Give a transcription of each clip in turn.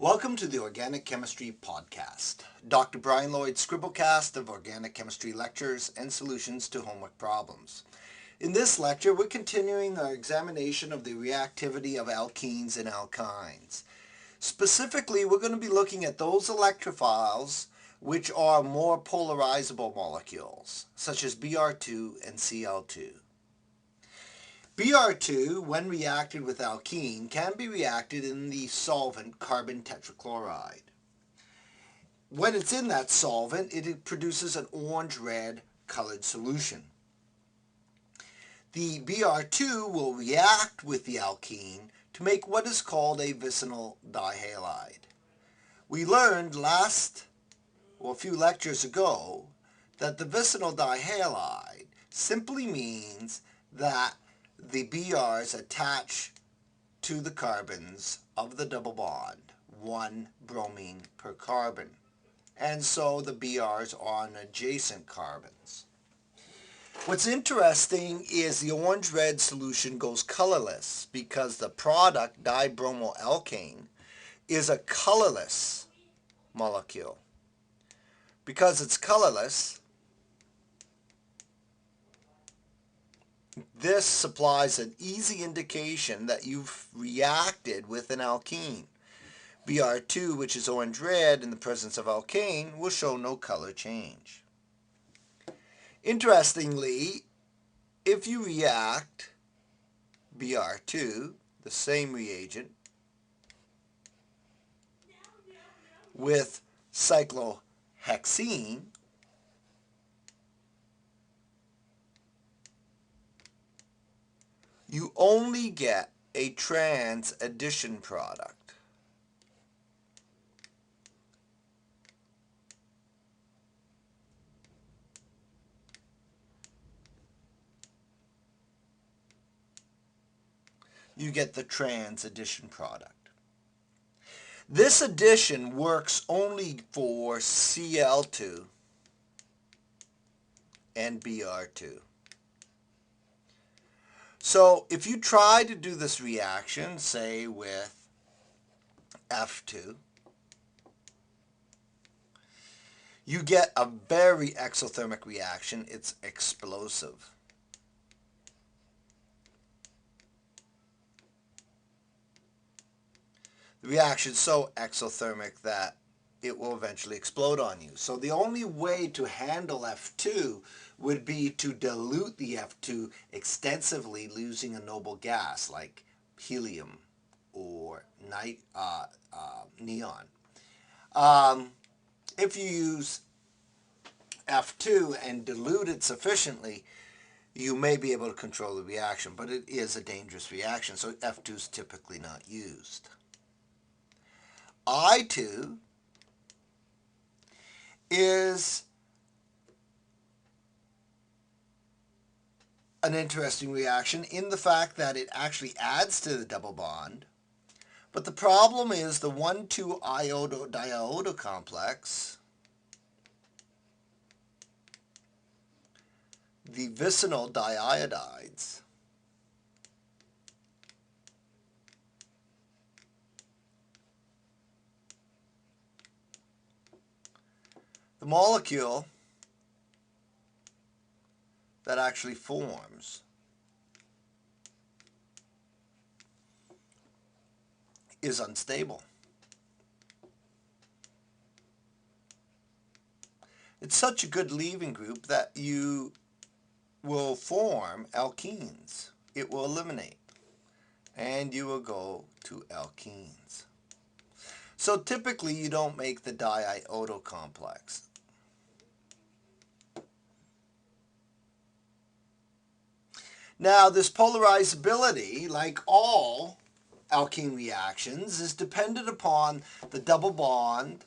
Welcome to the Organic Chemistry Podcast. Dr. Brian Lloyd's Scribblecast of Organic Chemistry lectures and solutions to homework problems. In this lecture, we're continuing our examination of the reactivity of alkenes and alkynes. Specifically, we're going to be looking at those electrophiles which are more polarizable molecules, such as Br2 and Cl2. Br2, when reacted with alkene, can be reacted in the solvent carbon tetrachloride. When it's in that solvent, it produces an orange-red colored solution. The Br2 will react with the alkene to make what is called a vicinal dihalide. We learned a few lectures ago, that the vicinal dihalide simply means that the BRs attach to the carbons of the double bond, one bromine per carbon. And so the BRs are on adjacent carbons. What's interesting is the orange-red solution goes colorless because the product, dibromoalkane, is a colorless molecule. Because it's colorless, this supplies an easy indication that you've reacted with an alkene. Br2, which is orange-red in the presence of alkane, will show no color change. Interestingly, if you react Br2, the same reagent, with cyclohexene, you only get a trans addition product. You get the trans addition product. This addition works only for Cl2 and Br2. So if you try to do this reaction, say with F2, you get a very exothermic reaction. It's explosive. The reaction is so exothermic that it will eventually explode on you. So the only way to handle F2 would be to dilute the F2 extensively, using a noble gas like helium or neon. If you use F2 and dilute it sufficiently, you may be able to control the reaction, but it is a dangerous reaction, so F2 is typically not used. I2 is an interesting reaction in the fact that it actually adds to the double bond, but the problem is the 1,2-iodo-diiodo complex, the vicinal diiodides, the molecule that actually forms is unstable. It's such a good leaving group that you will form alkenes. It will eliminate, and you will go to alkenes. So typically you don't make the diiodo complex. Now, this polarizability, like all alkene reactions, is dependent upon the double bond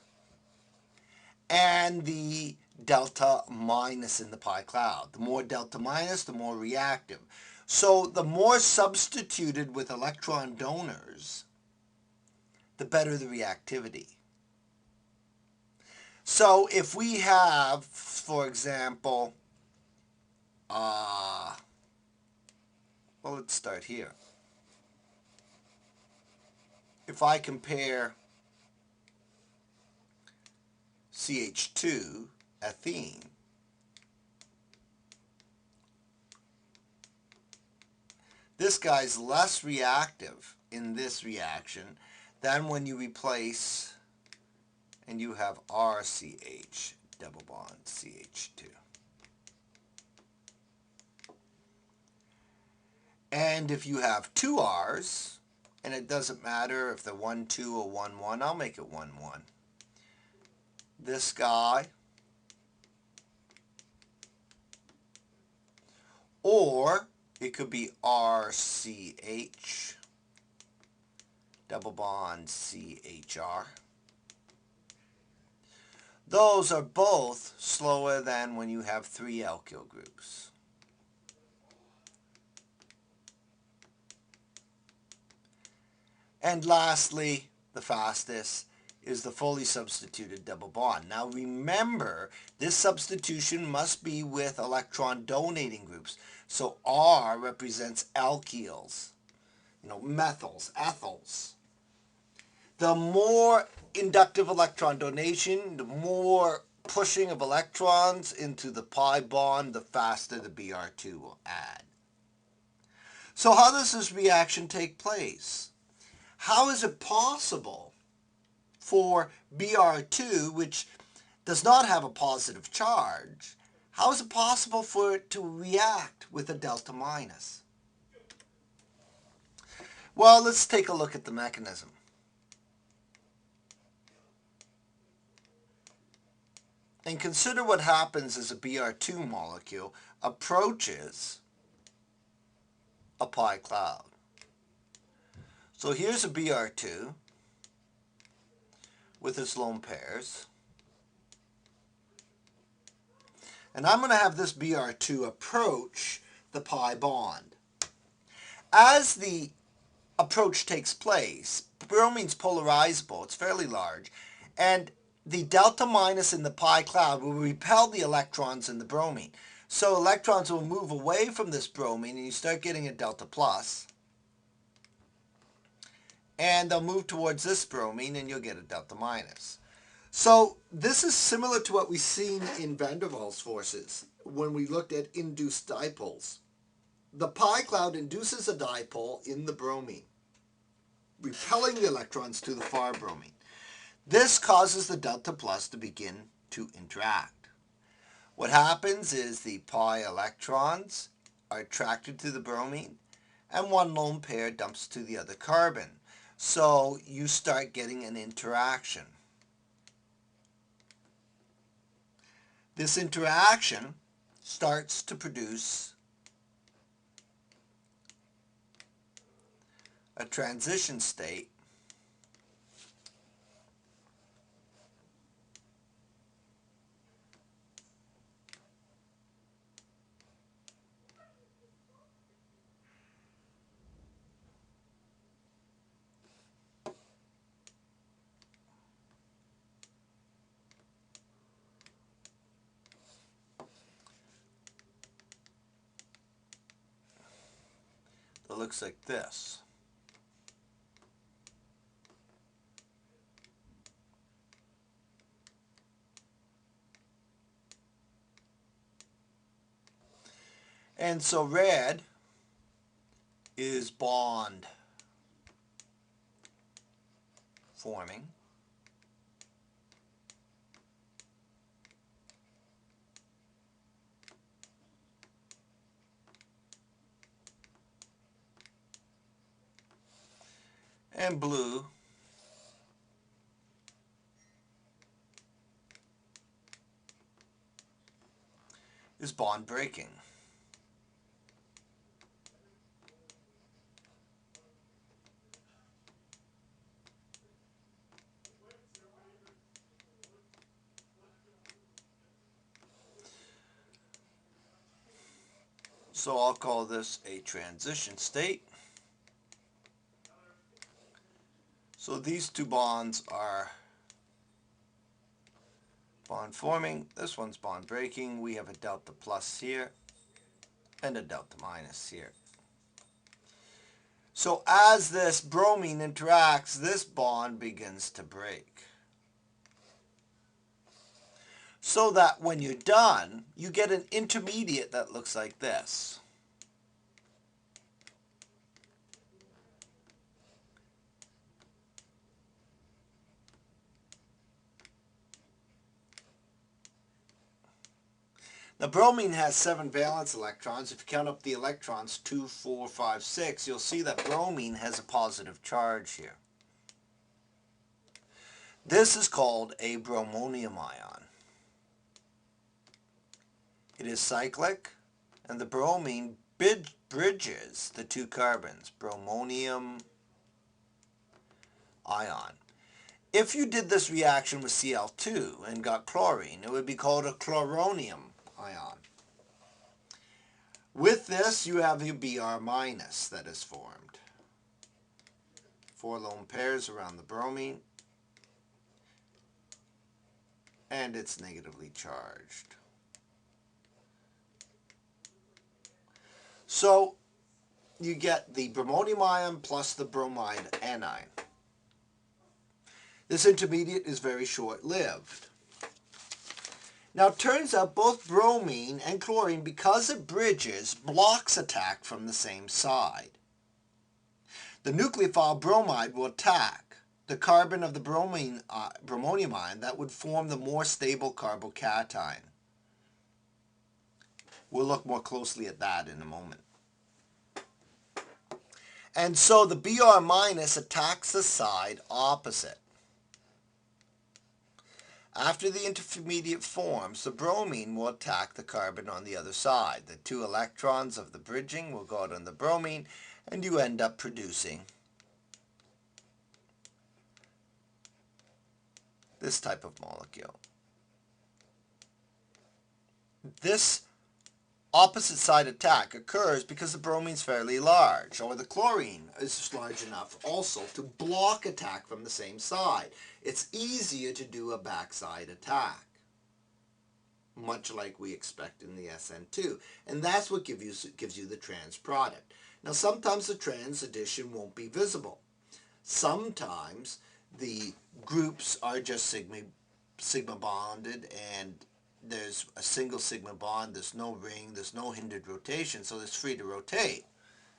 and the delta minus in the pi cloud. The more delta minus, the more reactive. So the more substituted with electron donors, the better the reactivity. So if we have, for example, well, let's start here. If I compare CH2 ethene. This guy's less reactive in this reaction than when you replace and you have RCH double bond CH2. And if you have two R's, and it doesn't matter if they're 1, 2 or 1, 1, I'll make it 1, 1. This guy, or it could be RCH double bond CHR. Those are both slower than when you have 3 alkyl groups. And lastly, the fastest is the fully substituted double bond. Now remember, this substitution must be with electron donating groups. So R represents alkyls, methyls, ethyls. The more inductive electron donation, the more pushing of electrons into the pi bond, the faster the Br2 will add. So how does this reaction take place? How is it possible for Br2, which does not have a positive charge, how is it possible for it to react with a delta minus? Well, let's take a look at the mechanism. And consider what happens as a Br2 molecule approaches a pi cloud. So here's a Br2 with its lone pairs. And I'm going to have this Br2 approach the pi bond. As the approach takes place, bromine's polarizable, it's fairly large, and the delta minus in the pi cloud will repel the electrons in the bromine. So electrons will move away from this bromine and you start getting a delta plus. And they'll move towards this bromine and you'll get a delta minus. So this is similar to what we've seen in van der Waals forces when we looked at induced dipoles. The pi cloud induces a dipole in the bromine, repelling the electrons to the far bromine. This causes the delta plus to begin to interact. What happens is the pi electrons are attracted to the bromine and one lone pair dumps to the other carbon. So you start getting an interaction. This interaction starts to produce a transition state that looks like this. And so red is bond forming. And blue is bond breaking. So I'll call this a transition state. So these two bonds are bond forming. This one's bond breaking. We have a delta plus here and a delta minus here. So as this bromine interacts, this bond begins to break. so that when you're done, you get an intermediate that looks like this. Now, bromine has 7 valence electrons. If you count up the electrons, 2, 4, 5, 6, you'll see that bromine has a positive charge here. This is called a bromonium ion. It is cyclic, and the bromine bridges the 2 carbons, bromonium ion. If you did this reaction with Cl2 and got chlorine, it would be called a chloronium ion. With this, you have your Br- that is formed. 4 lone pairs around the bromine, and it's negatively charged. So you get the bromonium ion plus the bromide anion. This intermediate is very short-lived. Now it turns out both bromine and chlorine, because it bridges, blocks attack from the same side. The nucleophile bromide will attack the carbon of the bromonium ion that would form the more stable carbocation. We'll look more closely at that in a moment. And so the Br- attacks the side opposite. After the intermediate forms, the bromine will attack the carbon on the other side. The 2 electrons of the bridging will go out on the bromine, and you end up producing this type of molecule. This opposite side attack occurs because the bromine is fairly large, or the chlorine is large enough also to block attack from the same side. It's easier to do a backside attack, much like we expect in the SN2. And that's what gives you the trans product. Now sometimes the trans addition won't be visible. Sometimes the groups are just sigma bonded, and there's a single sigma bond, there's no ring, there's no hindered rotation, so it's free to rotate.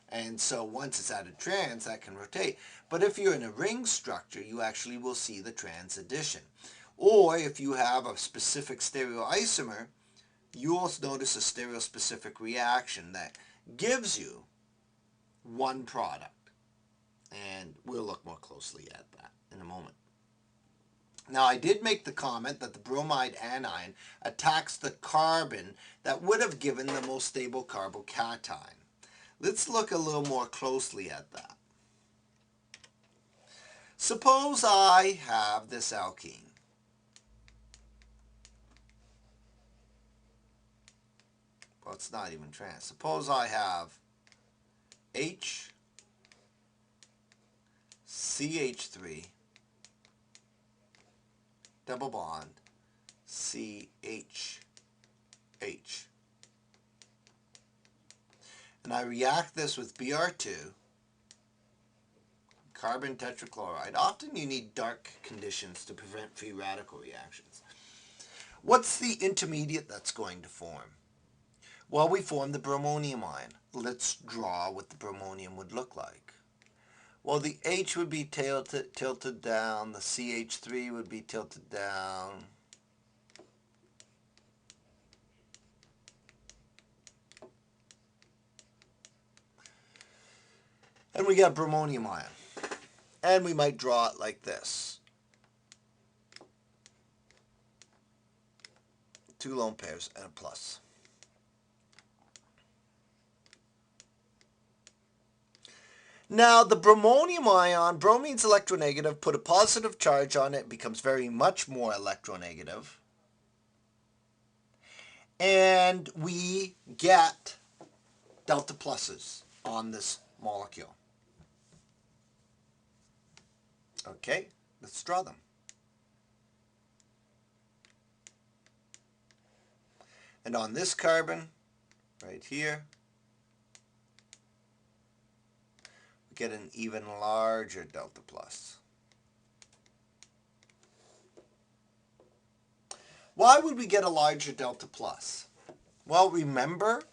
And so once it's added trans, that can rotate. But if you're in a ring structure, you actually will see the trans addition. Or if you have a specific stereoisomer, you will notice a stereospecific reaction that gives you one product. And we'll look more closely at that in a moment. Now, I did make the comment that the bromide anion attacks the carbon that would have given the most stable carbocation. Let's look a little more closely at that. Suppose I have this alkene. Well, it's not even trans. Suppose I have H, CH3, double bond, CH, H. And I react this with Br2, carbon tetrachloride. Often you need dark conditions to prevent free radical reactions. What's the intermediate that's going to form? Well, we form the bromonium ion. Let's draw what the bromonium would look like. Well, the H would be tilted down, the CH3 would be tilted down. And we got bromonium ion. And we might draw it like this. 2 lone pairs and a plus. Now, the bromonium ion, bromine's electronegative, put a positive charge on it, becomes very much more electronegative. And we get delta pluses on this molecule. Okay, let's draw them. And on this carbon, right here, we get an even larger delta plus. Why would we get a larger delta plus? Well, remember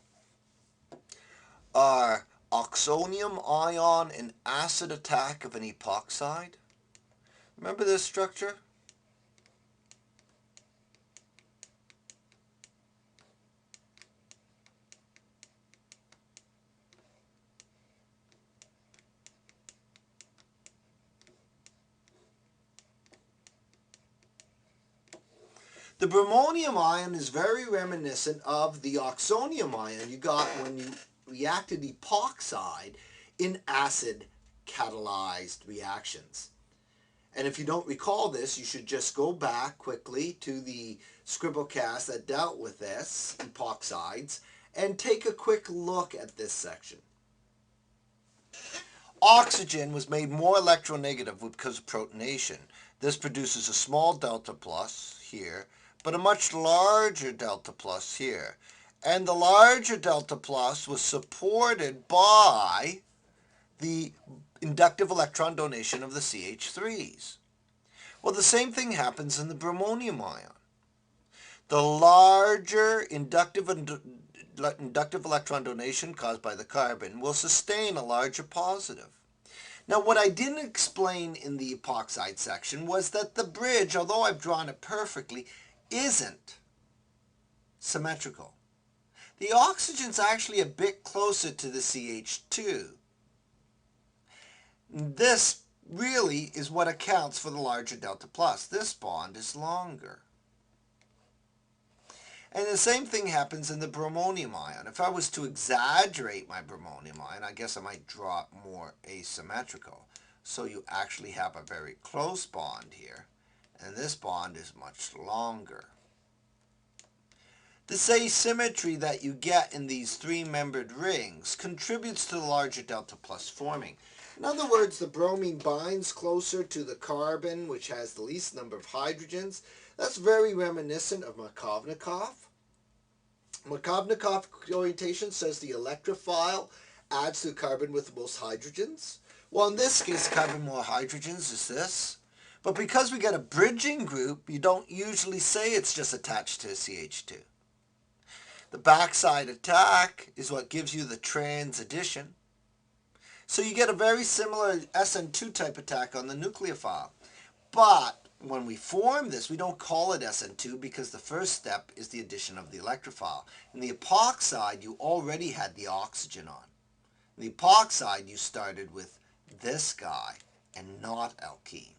our Oxonium ion and acid attack of an epoxide? Remember this structure? The bromonium ion is very reminiscent of the oxonium ion you got when you reacted epoxide in acid catalyzed reactions. And if you don't recall this, you should just go back quickly to the SCRIBBLECAST that dealt with this, epoxides, and take a quick look at this section. Oxygen was made more electronegative because of protonation. This produces a small delta plus here, but a much larger delta plus here. And the larger delta plus was supported by the inductive electron donation of the CH3s. Well, the same thing happens in the bromonium ion. The larger inductive electron donation caused by the carbon will sustain a larger positive. Now, what I didn't explain in the epoxide section was that the bridge, although I've drawn it perfectly, isn't symmetrical. The oxygen's actually a bit closer to the CH2. This really is what accounts for the larger delta plus. This bond is longer. And the same thing happens in the bromonium ion. If I was to exaggerate my bromonium ion, I guess I might draw it more asymmetrical. So you actually have a very close bond here, and this bond is much longer. This asymmetry that you get in these three-membered rings contributes to the larger delta plus forming. In other words, the bromine binds closer to the carbon, which has the least number of hydrogens. That's very reminiscent of Markovnikov. Markovnikov orientation says the electrophile adds to the carbon with the most hydrogens. Well, in this case, the carbon more hydrogens is this. But because we get a bridging group, you don't usually say it's just attached to a CH2. The backside attack is what gives you the trans addition. So you get a very similar SN2 type attack on the nucleophile. But when we form this, we don't call it SN2 because the first step is the addition of the electrophile. In the epoxide, you already had the oxygen on. In the epoxide, you started with this guy and not alkene.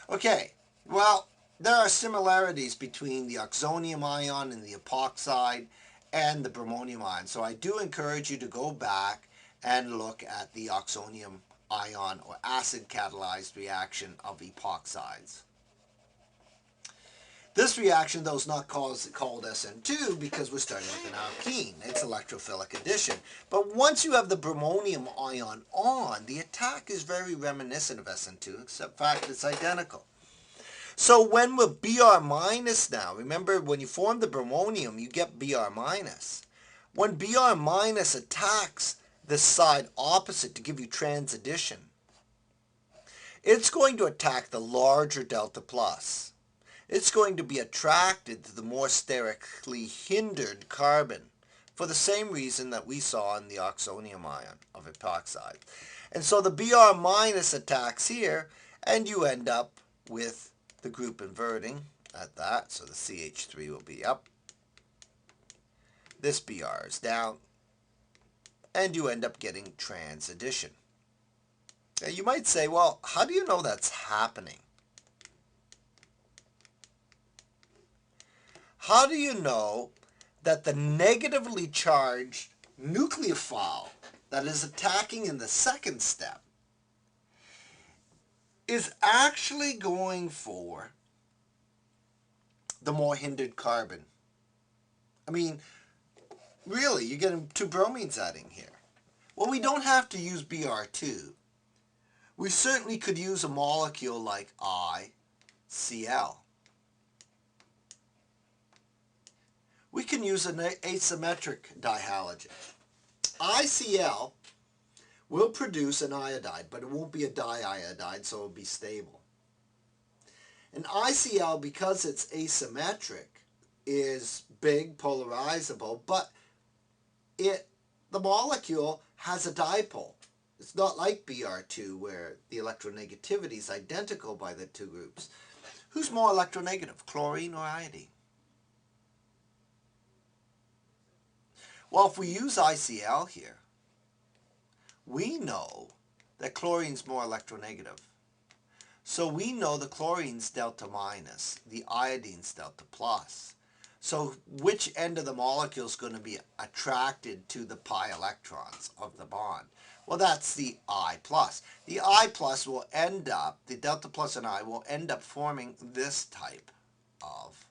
Okay, well, there are similarities between the oxonium ion and the epoxide and the bromonium ion. So I do encourage you to go back and look at the oxonium ion or acid catalyzed reaction of epoxides. This reaction, though, is not called SN2 because we're starting with an alkene. It's electrophilic addition. But once you have the bromonium ion on, the attack is very reminiscent of SN2, except in fact it's identical. So when we're Br minus now, remember when you form the bromonium, you get Br minus. When Br minus attacks this side opposite to give you trans addition, it's going to attack the larger delta plus. It's going to be attracted to the more sterically hindered carbon for the same reason that we saw in the oxonium ion of epoxide. And so the Br minus attacks here, and you end up with the group inverting at that. So the CH3 will be up. This Br is down. And you end up getting trans addition. Now you might say, well, how do you know that's happening? How do you know that the negatively charged nucleophile that is attacking in the second step is actually going for the more hindered carbon? I mean, really, you're getting two bromines adding here. Well, we don't have to use Br2. We certainly could use a molecule like ICl. We can use an asymmetric dihalogen. ICl will produce an iodide, but it won't be a diiodide, so it'll be stable. An ICl, because it's asymmetric, is big, polarizable, but the molecule has a dipole. It's not like Br2 where the electronegativity is identical by the two groups. Who's more electronegative, chlorine or iodine? Well, if we use ICl here, we know that chlorine's more electronegative. So we know the chlorine's delta minus, the iodine's delta plus. So which end of the molecule is going to be attracted to the pi electrons of the bond? Well, that's the I plus. The I plus will end up, the delta plus and I will end up forming this type of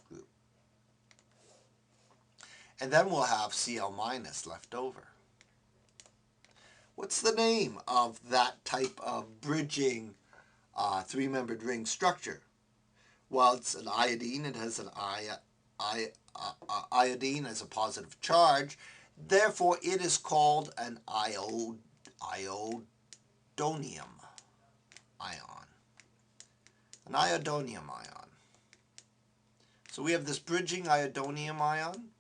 group. And then we'll have Cl minus left over. What's the name of that type of bridging three-membered ring structure? Well, it's an iodine. It has an iodine as a positive charge. Therefore, it is called an iodonium ion. An iodonium ion. So we have this bridging iodonium ion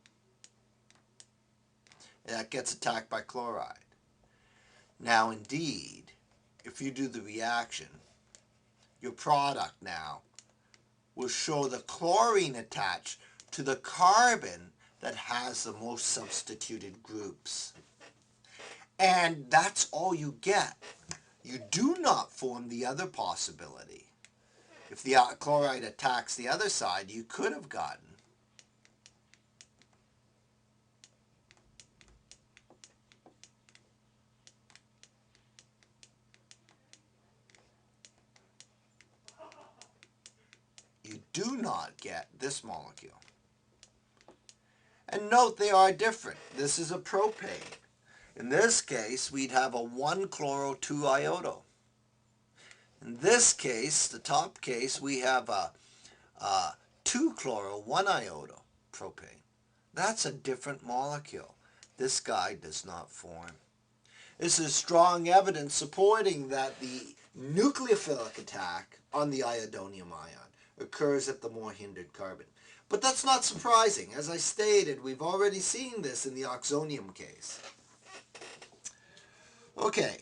that gets attacked by chloride. Now, indeed, if you do the reaction, your product now will show the chlorine attached to the carbon that has the most substituted groups. And that's all you get. You do not form the other possibility. If the chloride attacks the other side, you could have gotten do not get this molecule. And note they are different. This is a propane. In this case, we'd have a 1-chloro 2-iodo. In this case, the top case, we have a 2-chloro 1-iodo propane. That's a different molecule. This guy does not form. This is strong evidence supporting that the nucleophilic attack on the iodonium ion occurs at the more hindered carbon. But that's not surprising. As I stated, we've already seen this in the Oxonium case. Okay.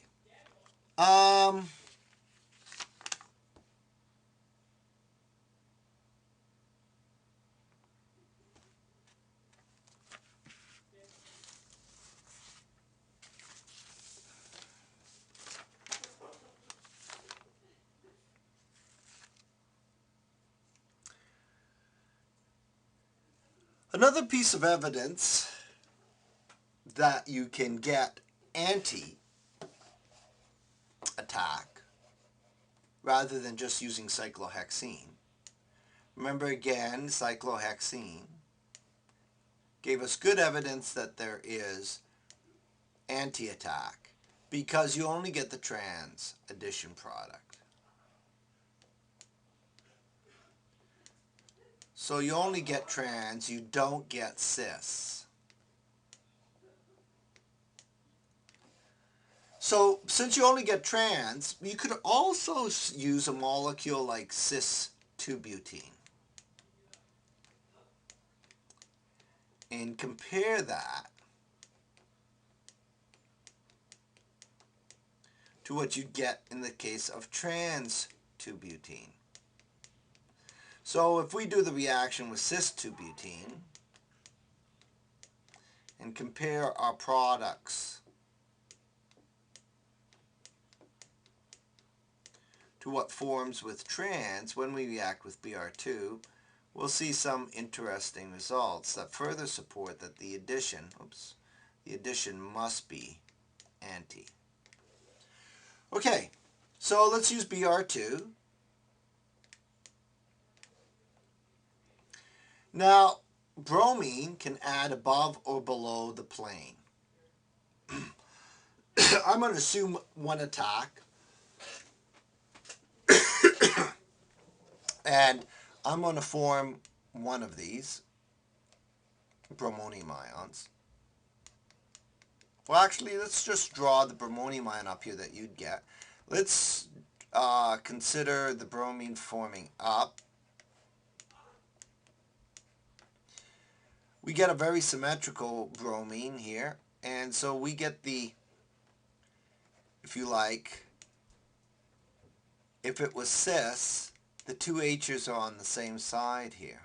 Another piece of evidence that you can get anti-attack rather than just using cyclohexene. Remember again, cyclohexene gave us good evidence that there is anti-attack because you only get the trans addition product. So you only get trans, you don't get cis. So since you only get trans, you could also use a molecule like cis-2-butene. And compare that to what you'd get in the case of trans-2-butene. So if we do the reaction with cis-2-butene and compare our products to what forms with trans when we react with Br2, we'll see some interesting results that further support that the addition must be anti. Okay, so let's use Br2. Now, bromine can add above or below the plane. I'm going to assume one attack. And I'm going to form one of these bromonium ions. Well, actually, let's just draw the bromonium ion up here that you'd get. Let's consider the bromine forming up. We get a very symmetrical bromine here, and so we get the, if you like, if it was cis, the two H's are on the same side here.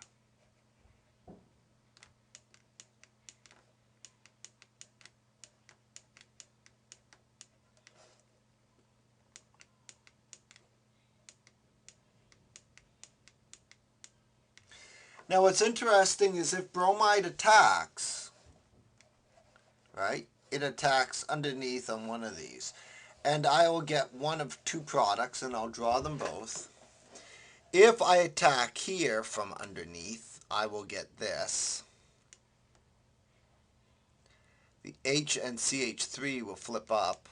Now what's interesting is if bromide attacks, right, it attacks underneath on one of these. And I will get one of two products, and I'll draw them both. If I attack here from underneath, I will get this. The H and CH3 will flip up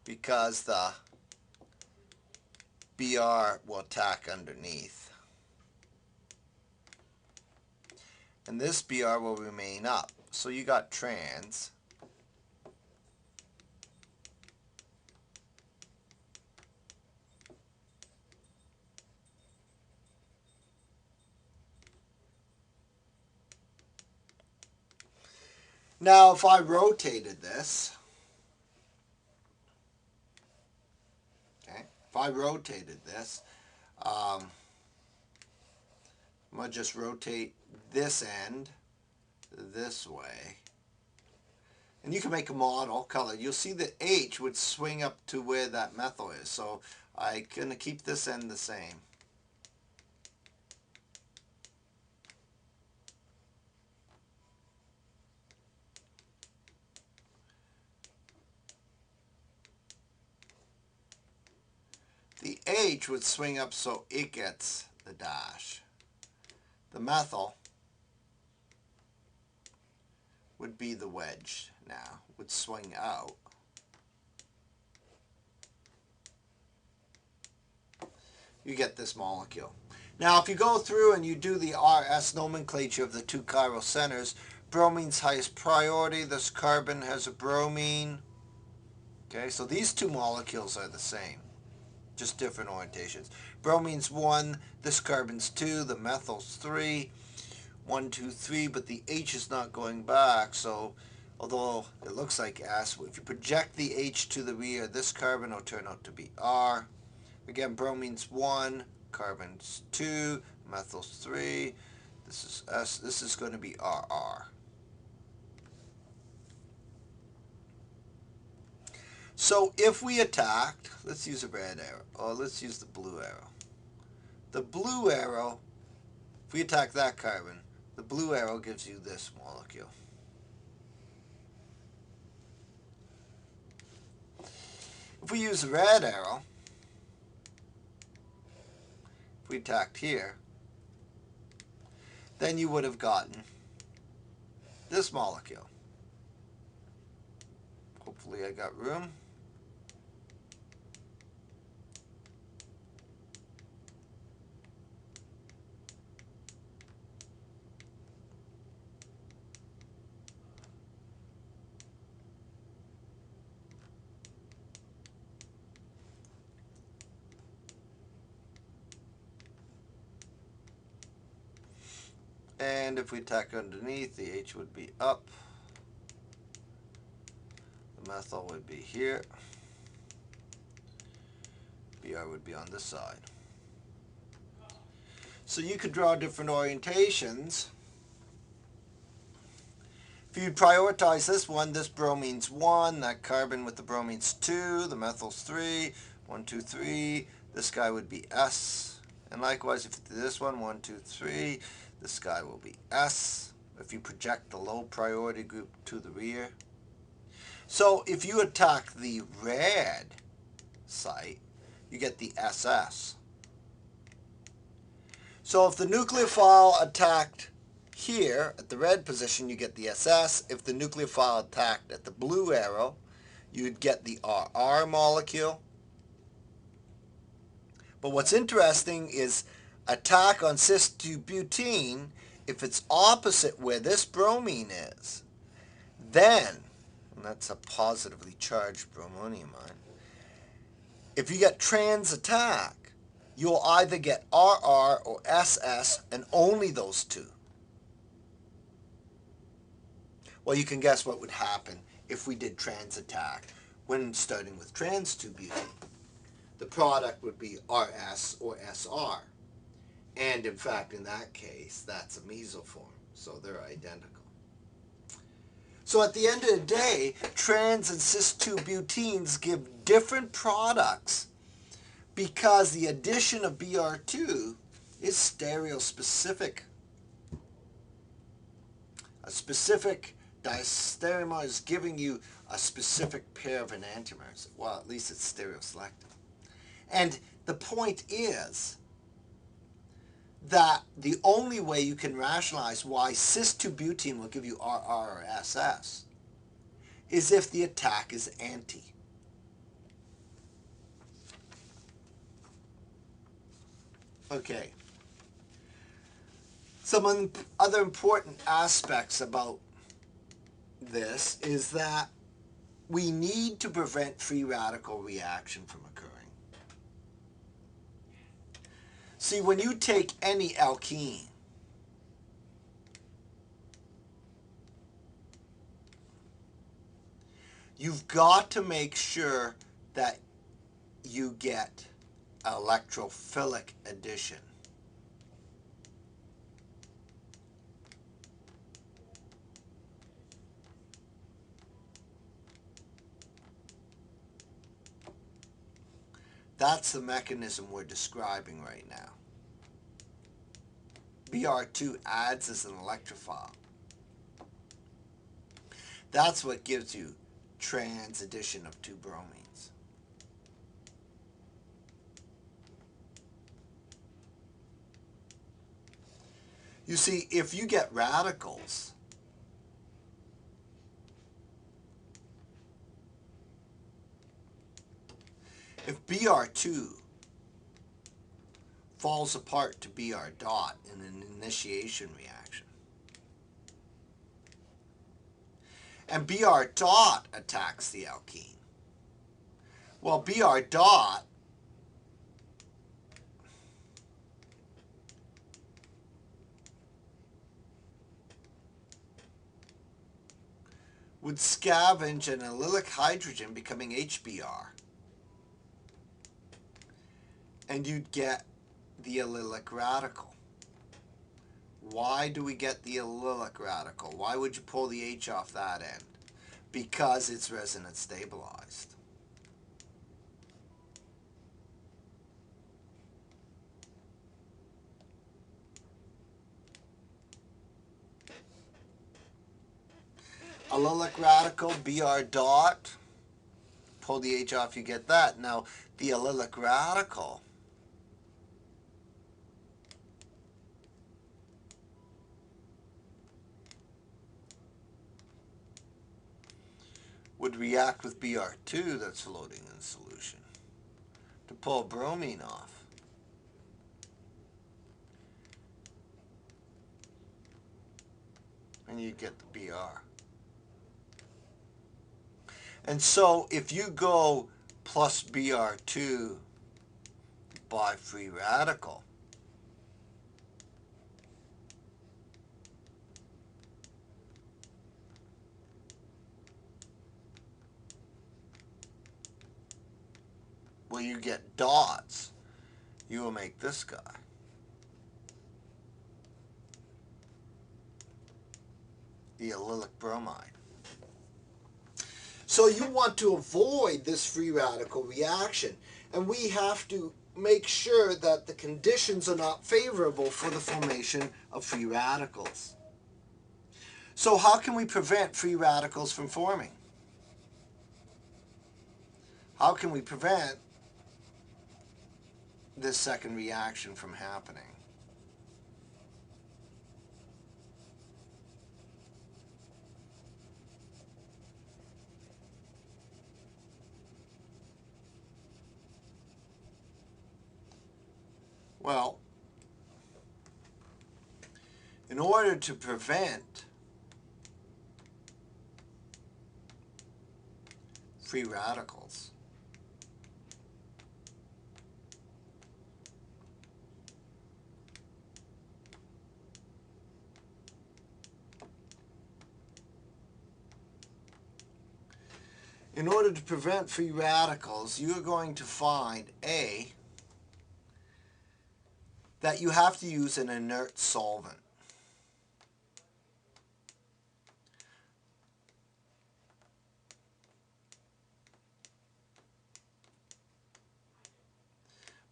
because the Br will attack underneath. And this Br will remain up. So you got trans. Now if I rotated this, okay, if I rotated this, I'm going to just rotate this end this way. And you can make a model color. You'll see the H would swing up to where that methyl is. So I'm going to keep this end the same. The H would swing up so it gets the dash. The methyl would be the wedge now, would swing out. You get this molecule. Now if you go through and you do the RS nomenclature of the two chiral centers, bromine's highest priority, this carbon has a bromine. Okay, so these two molecules are the same, just different orientations. Bromine's 1, this carbon's 2, the methyl's 3. 1, 2, 3, but the H is not going back, so although it looks like S, if you project the H to the rear, this carbon will turn out to be R. Again, bromine's 1, carbon's 2, methyl's 3, this is S, this is going to be RR. So if we attacked, let's use a red arrow, or let's use the blue arrow. The blue arrow, if we attack that carbon, the blue arrow gives you this molecule. If we use the red arrow, if we attacked here, then you would have gotten this molecule. Hopefully I got room. And if we attack underneath, the H would be up. The methyl would be here. Br would be on this side. So you could draw different orientations. If you prioritize this one, this bromine's 1, that carbon with the bromine's 2, the methyl's 3, 1, 2, 3. This guy would be S. And likewise, if you do this one, 1, 2, 3. This guy will be S, if you project the low priority group to the rear. So if you attack the red site, you get the SS. So if the nucleophile attacked here at the red position, you get the SS. If the nucleophile attacked at the blue arrow, you'd get the RR molecule. But what's interesting is attack on cis-2-butene, if it's opposite where this bromine is, then, and that's a positively charged bromonium ion, If you get trans attack, you'll either get RR or SS, and only those two. Well, you can guess what would happen if we did trans attack when starting with trans 2-butene. The product would be RS or SR. And in fact, in that case, that's a mesoform, so they're identical. So at the end of the day, trans and cis-2-butenes give different products because the addition of Br2 is stereospecific. A specific diastereomer is giving you a specific pair of enantiomers. Well, at least it's stereoselective. And the point is that the only way you can rationalize why cis-2-butene will give you RR or SS is if the attack is anti. Okay. Some other important aspects about this is that we need to prevent free radical reaction from occurring. See, when you take any alkene, you've got to make sure that you get electrophilic addition. That's the mechanism we're describing right now. Br2 adds as an electrophile. That's what gives you trans addition of 2 bromines. You see, if you get radicals, if Br2 falls apart to Br dot in an initiation reaction, and Br dot attacks the alkene, well, Br dot would scavenge an allylic hydrogen, becoming HBr, and you'd get the allylic radical. Why do we get the allylic radical? Why would you pull the H off that end? Because it's resonance stabilized. Allylic radical, Br dot, pull the H off, you get that. Now, the allylic radical would react with Br2 that's floating in solution to pull bromine off. And you get the Br. And so if you go plus Br2 by free radical, well, you get dots, you will make this guy. The allylic bromide. So you want to avoid this free radical reaction, and we have to make sure that the conditions are not favorable for the formation of free radicals. So how can we prevent free radicals from forming? How can we prevent this second reaction from happening? Well, in order to prevent free radicals, in order to prevent free radicals, you're going to find that you have to use an inert solvent.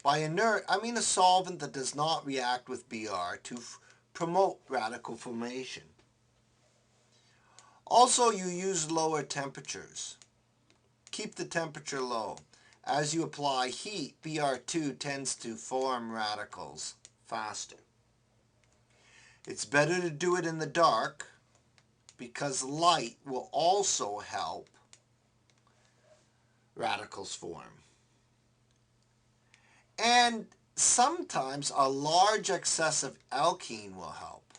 By inert, I mean a solvent that does not react with Br to promote radical formation. Also, you use lower temperatures. Keep the temperature low. As you apply heat, Br2 tends to form radicals faster. It's better to do it in the dark because light will also help radicals form. And sometimes a large excessive alkene will help.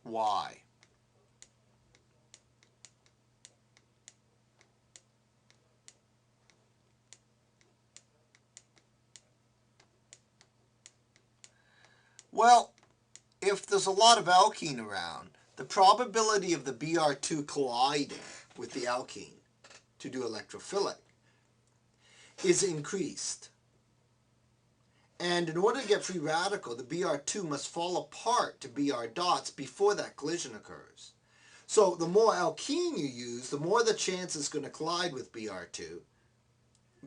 Why? Well, if there's a lot of alkene around, the probability of the Br2 colliding with the alkene to do electrophilic is increased. And in order to get free radical, the Br2 must fall apart to Br dots before that collision occurs. So the more alkene you use, the more the chance it's going to collide with Br2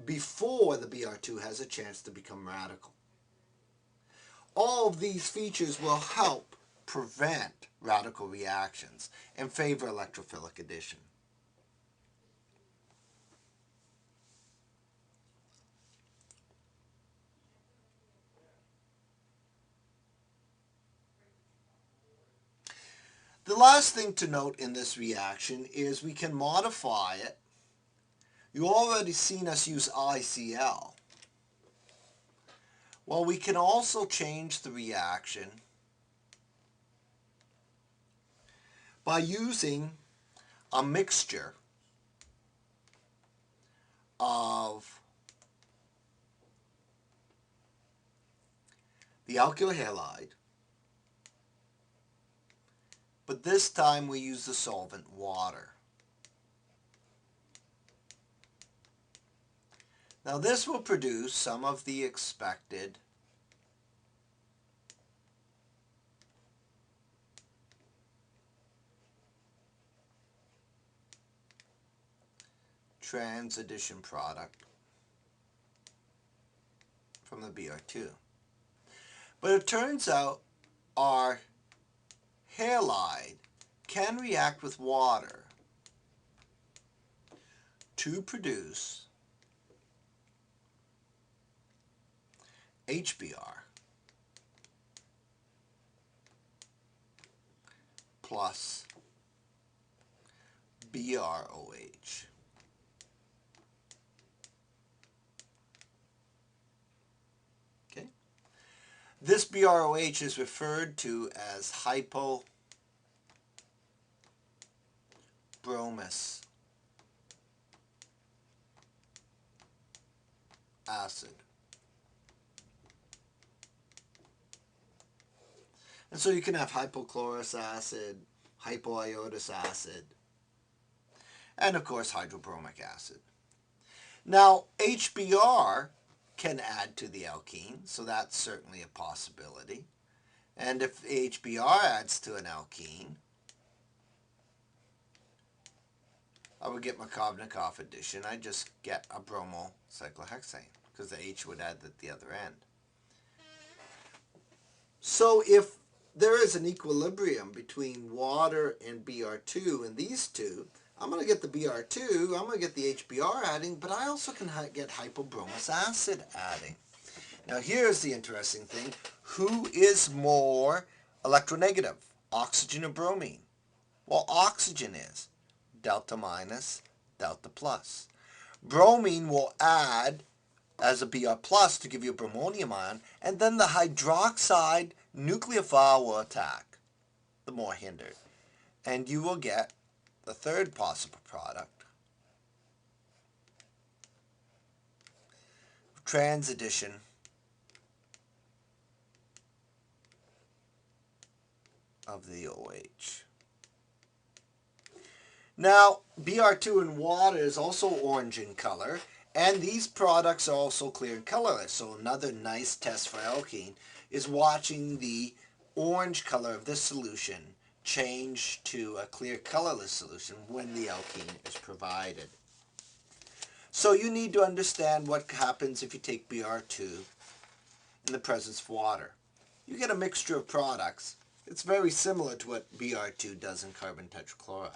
before the Br2 has a chance to become radical. All of these features will help prevent radical reactions and favor electrophilic addition. The last thing to note in this reaction is we can modify it. You already seen us use ICl. Well, we can also change the reaction by using a mixture of the alkyl halide, but this time we use the solvent water. Now this will produce some of the expected transition product from the Br2. But it turns out our halide can react with water to produce HBr plus BrOH. Okay? This BrOH is referred to as hypobromous acid. And so you can have hypochlorous acid, hypoiodous acid, and of course hydrobromic acid. Now HBr can add to the alkene, so that's certainly a possibility. And if HBr adds to an alkene, I would get Markovnikov addition. I just get a bromocyclohexane because the H would add at the other end. So if there is an equilibrium between water and Br2 and these two, I'm going to get the Br2, I'm going to get the HBr adding, but I also can get hypobromous acid adding. Now here's the interesting thing. Who is more electronegative, oxygen or bromine? Well, oxygen is delta minus, delta plus. Bromine will add as a Br plus to give you a bromonium ion, and then the hydroxide nucleophile will attack, the more hindered. And you will get the third possible product, transition of the OH. Now, Br2 in water is also orange in color, and these products are also clear and colorless. So another nice test for alkene is watching the orange color of this solution change to a clear colorless solution when the alkene is provided. So you need to understand what happens if you take Br2 in the presence of water. You get a mixture of products. It's very similar to what Br2 does in carbon tetrachloride.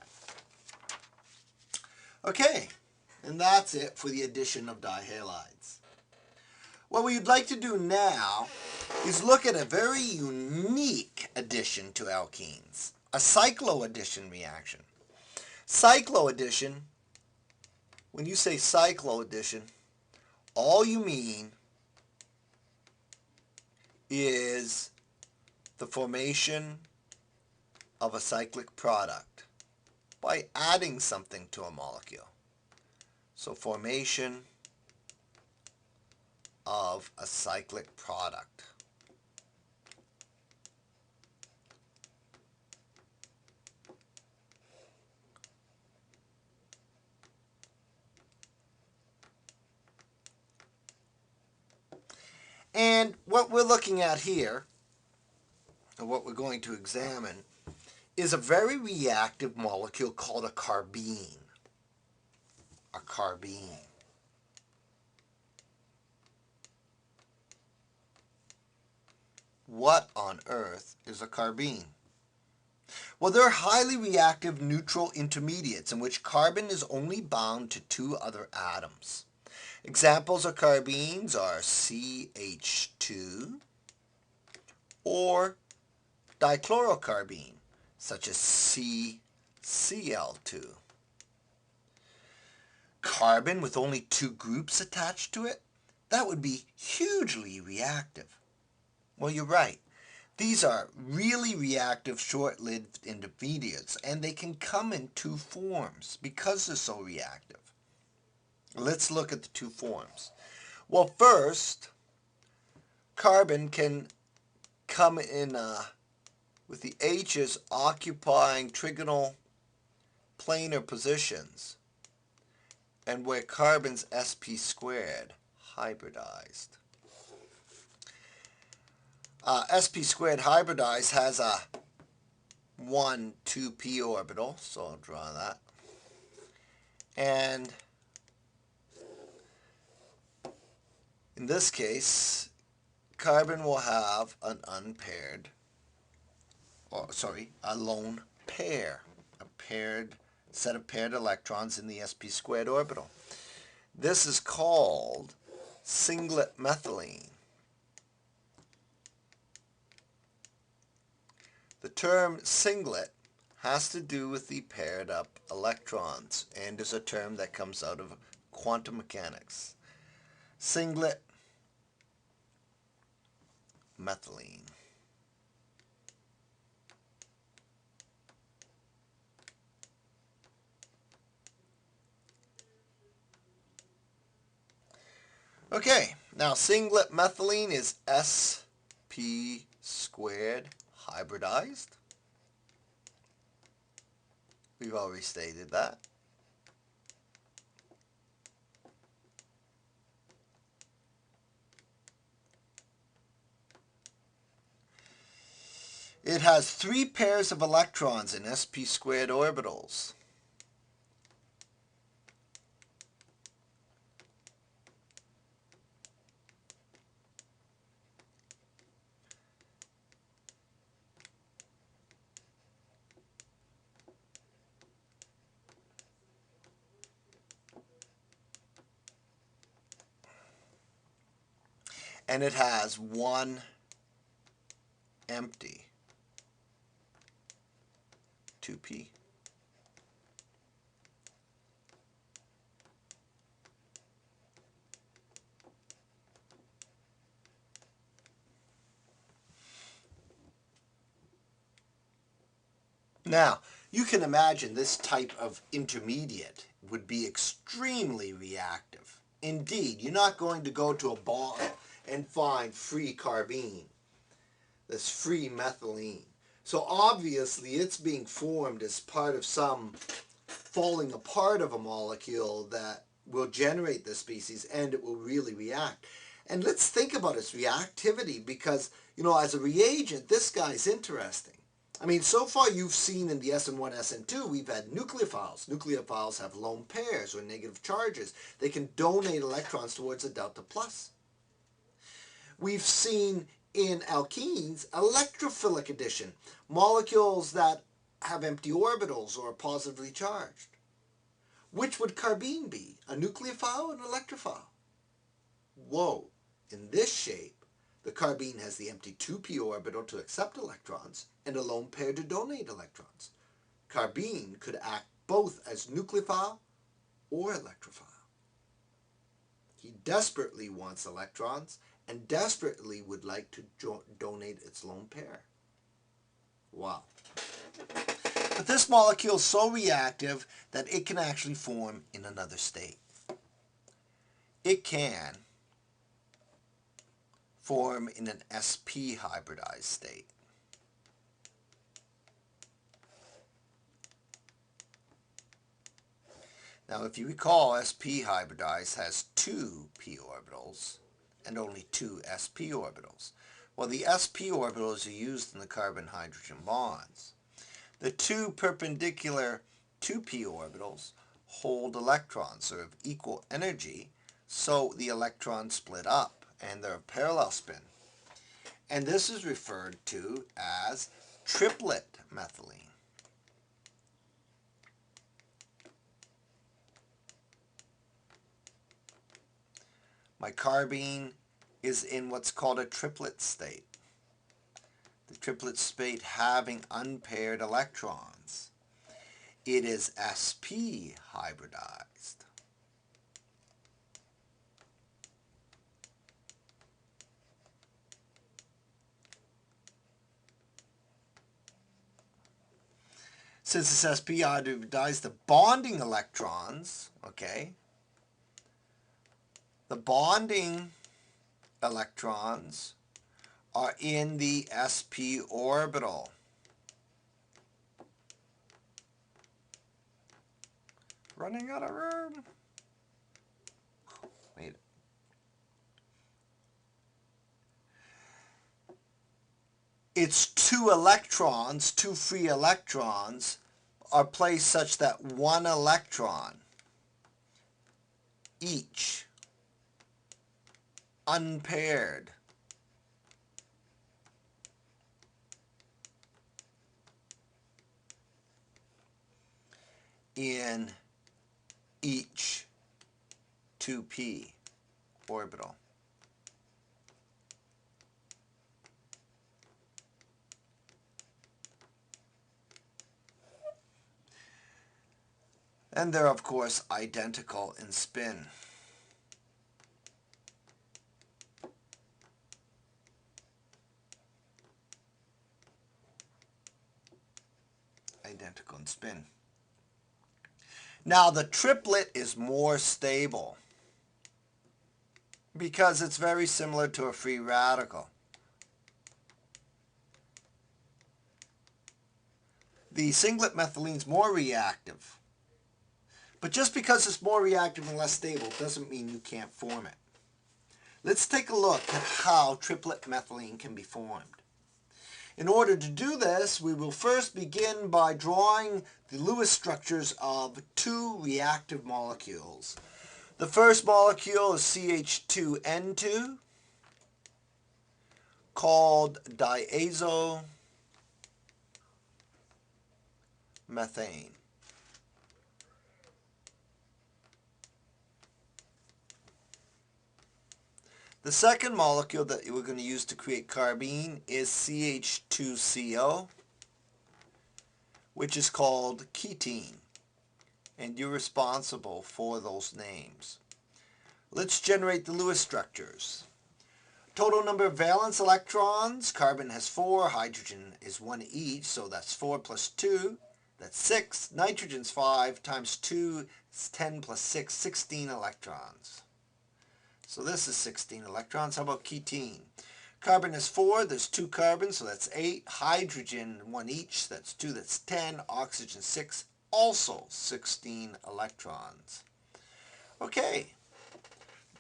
Okay, and that's it for the addition of dihalides. What we'd like to do now is look at a very unique addition to alkenes, a cycloaddition reaction. Cycloaddition, when you say cycloaddition, all you mean is the formation of a cyclic product by adding something to a molecule. So formation of a cyclic product. And what we're looking at here, and what we're going to examine, is a very reactive molecule called a carbene. A carbene. What on earth is a carbene? Well, they're highly reactive neutral intermediates in which carbon is only bound to two other atoms. Examples of carbenes are CH2 or dichlorocarbene, such as CCl2. Carbon with only two groups attached to it? That would be hugely reactive. Well, you're right. These are really reactive, short-lived intermediates, and they can come in two forms because they're so reactive. Let's look at the two forms. Well, first, carbon can come in with the H's occupying trigonal planar positions, and where carbon's sp squared hybridized. Sp squared hybridized has a 1, 2p orbital, so I'll draw that. And in this case, carbon will have an unpaired, a lone pair, a paired set of paired electrons in the sp squared orbital. This is called Singlet Methylene. The term singlet has to do with the paired up electrons and is a term that comes out of quantum mechanics. Singlet methylene. Okay, now singlet methylene is sp squared hybridized. We've already stated that. It has 3 pairs of electrons in sp squared orbitals. And it has 1 empty 2p. Now, you can imagine this type of intermediate would be extremely reactive. Indeed, you're not going to go to a bottle and find free carbene, this free methylene. So obviously it's being formed as part of some falling apart of a molecule that will generate this species, and it will really react. And let's think about its reactivity, because, you know, as a reagent, this guy's interesting. I mean, so far you've seen in the SN1, SN2, we've had nucleophiles. Nucleophiles have lone pairs or negative charges. They can donate electrons towards a delta plus. We've seen in alkenes electrophilic addition, molecules that have empty orbitals or are positively charged. Which would carbene be? A nucleophile or an electrophile? Whoa, in this shape, the carbene has the empty 2p orbital to accept electrons and a lone pair to donate electrons. Carbene could act both as nucleophile or electrophile. He desperately wants electrons and desperately would like to donate its lone pair. Wow. But this molecule is so reactive that it can actually form in another state. It can form in an sp hybridized state. Now, if you recall, sp hybridized has 2 p orbitals and only 2 sp orbitals. Well, the sp orbitals are used in the carbon-hydrogen bonds. The 2 perpendicular 2p orbitals hold electrons, are of equal energy, so the electrons split up and they're a parallel spin. And this is referred to as triplet methylene. My carbene is in what's called a triplet state. The triplet state having unpaired electrons. It is sp hybridized. Since it's sp hybridized, the bonding electrons, okay, the bonding electrons are in the sp orbital. Running out of room. Wait. It's 2 electrons, 2 free electrons, are placed such that 1 electron each, unpaired, in each 2p orbital. And they're, of course, identical in spin. Identical in spin. Now, the triplet is more stable because it's very similar to a free radical. The singlet methylene is more reactive. But just because it's more reactive and less stable doesn't mean you can't form it. Let's take a look at how triplet methylene can be formed. In order to do this, we will first begin by drawing the Lewis structures of 2 reactive molecules. The first molecule is CH2N2, called diazomethane. The second molecule that we're going to use to create carbene is CH2CO, which is called ketene, and you're responsible for those names. Let's generate the Lewis structures. Total number of valence electrons, carbon has 4, hydrogen is 1 each, so that's 4 plus 2, that's 6. Nitrogen's 5 times 2 is 10 plus 6, 16 electrons. So this is 16 electrons. How about ketene? Carbon is 4, there's 2 carbons, so that's 8. Hydrogen, 1 each, that's 2, that's 10. Oxygen, 6, also 16 electrons. Okay,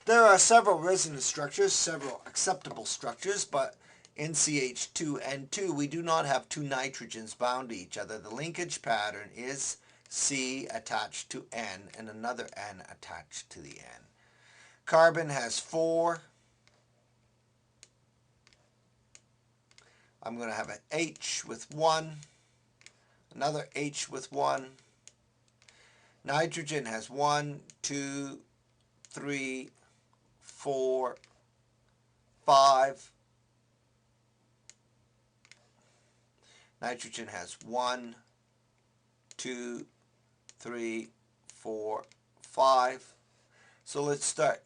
there are several resonance structures, several acceptable structures, but in CH2N2 we do not have two nitrogens bound to each other. The linkage pattern is C attached to N and another N attached to the N. Carbon has 4. I'm going to have an H with 1, another H with 1. Nitrogen has 1, 2, 3, 4, 5. Nitrogen has 1, 2, 3, 4, 5. So let's start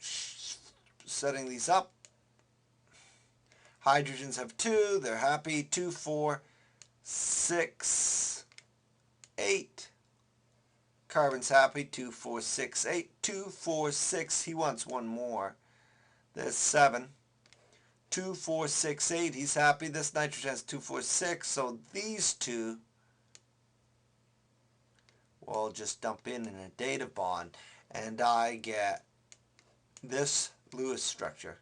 setting these up. Hydrogens have 2. They're happy. 2, 4, 6, 8. Carbon's happy. 2, 4, 6, 8. 2, 4, 6. He wants one more. There's 7. 2, 4, 6, 8. He's happy. This nitrogen has 2, 4, 6. So these two will just dump in a dative bond. And I get this Lewis structure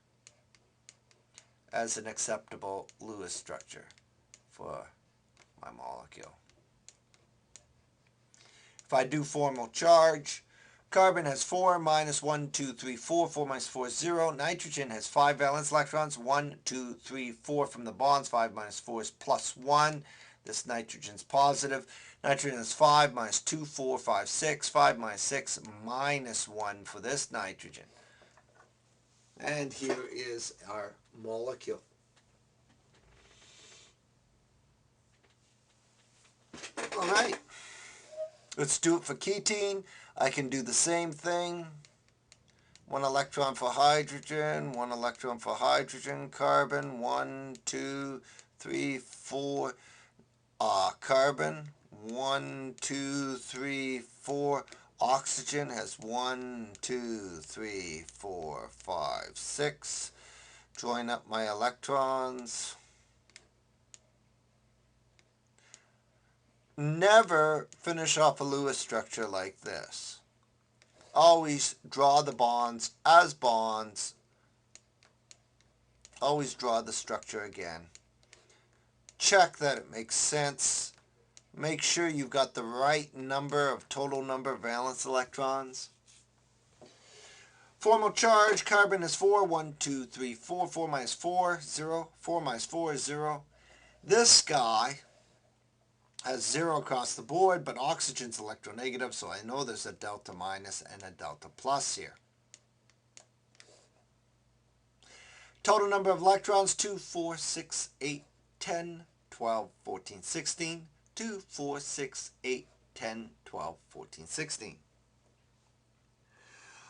as an acceptable Lewis structure for my molecule. If I do formal charge, carbon has 4 minus 1, 2, 3, 4. 4 minus 4 is 0. Nitrogen has 5 valence electrons. 1, 2, 3, 4 from the bonds. 5 minus 4 is plus 1. This nitrogen's positive. Nitrogen is 5 minus 2, 4, 5, 6. 5 minus 6 minus 1 for this nitrogen. And here is our molecule. All right. Let's do it for ketene. I can do the same thing. 1 electron for hydrogen, 1 electron for hydrogen, carbon, 1, 2, 3, 4, carbon, 1, 2, 3, 4, oxygen has 1, 2, 3, 4, 5, 6. Join up my electrons. Never finish off a Lewis structure like this. Always draw the bonds as bonds. Always draw the structure again. Check that it makes sense. Make sure you've got the right number of total number of valence electrons. Formal charge, carbon is 4, 1, 2, 3, 4. 4 minus 4, 0. 4 minus 4 is 0. This guy has 0 across the board, but oxygen's electronegative, so I know there's a delta minus and a delta plus here. Total number of electrons, 2, 4, 6, 8, 10, 12, 14, 16. 2, 4, 6, 8, 10, 12, 14, 16.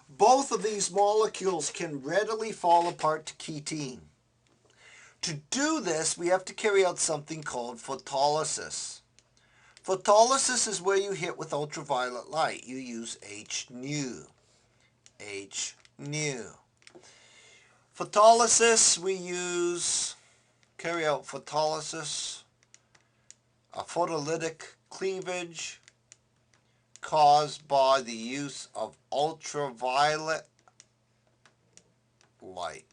Both of these molecules can readily fall apart to ketene. To do this, we have to carry out something called photolysis. Photolysis is where you hit with ultraviolet light. You use H-nu. H-nu. Photolysis, we carry out photolysis, a photolytic cleavage caused by the use of ultraviolet light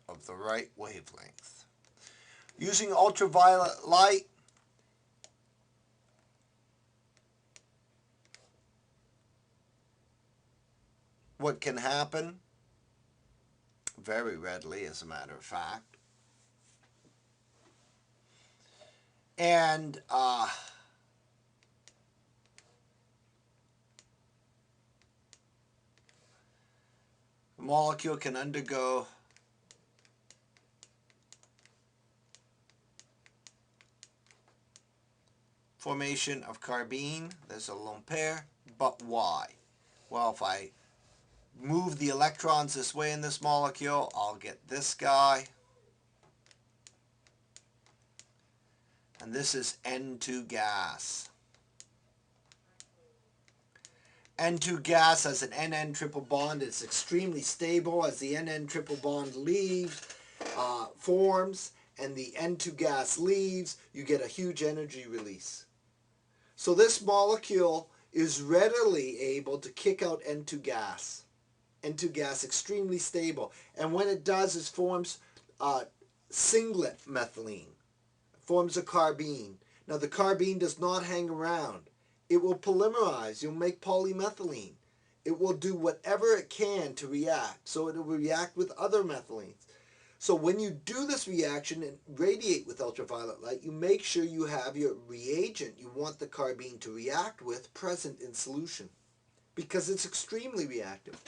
of the right wavelength. Using ultraviolet light, what can happen, very readily as a matter of fact, and the molecule can undergo formation of carbene. There's a lone pair, but why? Well, if I move the electrons this way in this molecule, I'll get this guy. And this is N2 gas. N2 gas has an NN triple bond. It's extremely stable. As the NN triple bond forms and the N2 gas leaves, you get a huge energy release. So this molecule is readily able to kick out N2 gas. N2 gas, extremely stable. And when it does, it forms Singlet Methylene. It forms a carbene. Now the carbene does not hang around. It will polymerize. You'll make polymethylene. It will do whatever it can to react. So it will react with other methylenes. So when you do this reaction and radiate with ultraviolet light, you make sure you have your reagent you want the carbene to react with present in solution, because it's extremely reactive.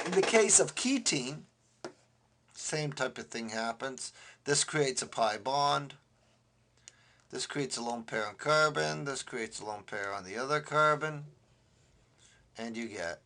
In the case of ketene, same type of thing happens. This creates a pi bond. This creates a lone pair on carbon. This creates a lone pair on the other carbon. And you get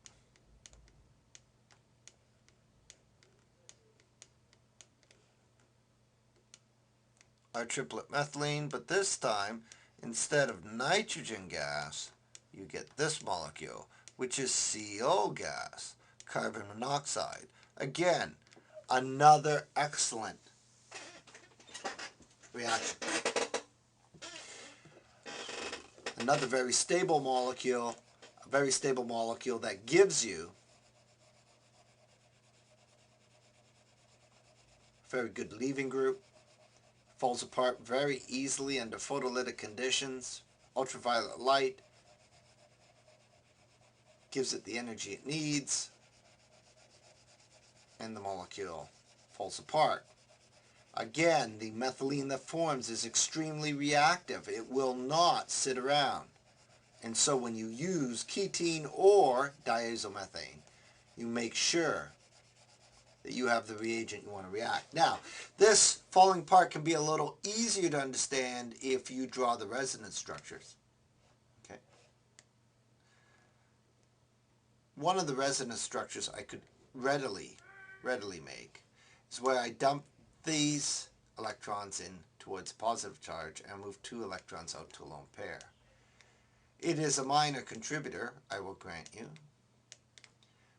our triplet methylene, but this time, instead of nitrogen gas, you get this molecule, which is CO gas, carbon monoxide. Again, another excellent reaction. Another very stable molecule, a very stable molecule that gives you a very good leaving group. Falls apart very easily under photolytic conditions. Ultraviolet light gives it the energy it needs, and the molecule falls apart. Again, the methylene that forms is extremely reactive. It will not sit around. And so when you use ketene or diazomethane, you make sure that you have the reagent you want to react. Now, this falling apart can be a little easier to understand if you draw the resonance structures. Okay. One of the resonance structures I could readily make is where I dump these electrons in towards positive charge and move 2 electrons out to a lone pair. It is a minor contributor, I will grant you.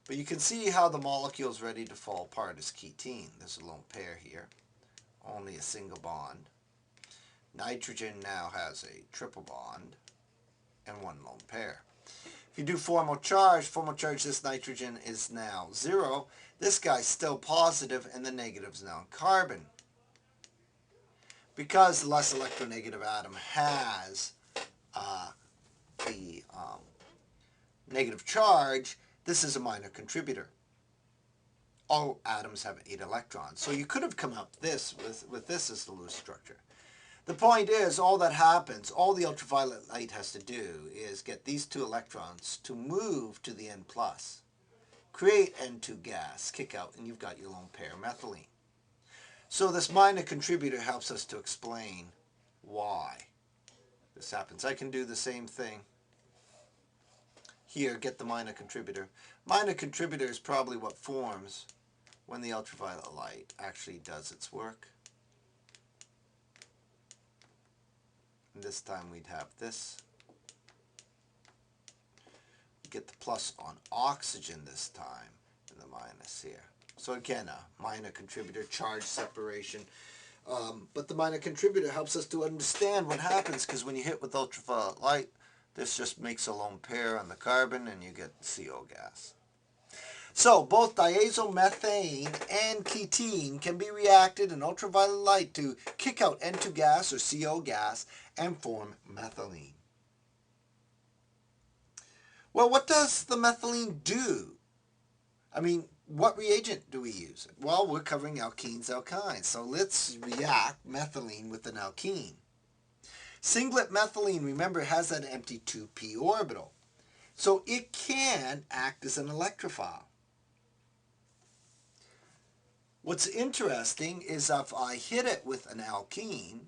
But you can see how the molecule is ready to fall apart as ketene. There's a lone pair here, only a single bond. Nitrogen now has a triple bond and 1 lone pair. If you do formal charge, this nitrogen is now 0. This guy's still positive and the negative's now in carbon. Because the less electronegative atom has the negative charge, this is a minor contributor. All atoms have 8 electrons. So you could have come up with this as the loose structure. The point is, all that happens, all the ultraviolet light has to do is get these 2 electrons to move to the N+, create N2 gas, kick out, and you've got your lone pair methylene. So this minor contributor helps us to explain why this happens. I can do the same thing here, get the minor contributor. Minor contributor is probably what forms when the ultraviolet light actually does its work. And this time we'd have this. We get the plus on oxygen this time, and the minus here. So again, a minor contributor, charge separation. But the minor contributor helps us to understand what happens, because when you hit with ultraviolet light, this just makes a lone pair on the carbon and you get CO gas. So both diazomethane and ketene can be reacted in ultraviolet light to kick out N2 gas or CO gas and form methylene. Well, what does the methylene do? I mean, what reagent do we use? Well, we're covering alkenes, alkynes. So let's react methylene with an alkene. Singlet methylene, remember, has that empty 2p orbital. So it can act as an electrophile. What's interesting is if I hit it with an alkene,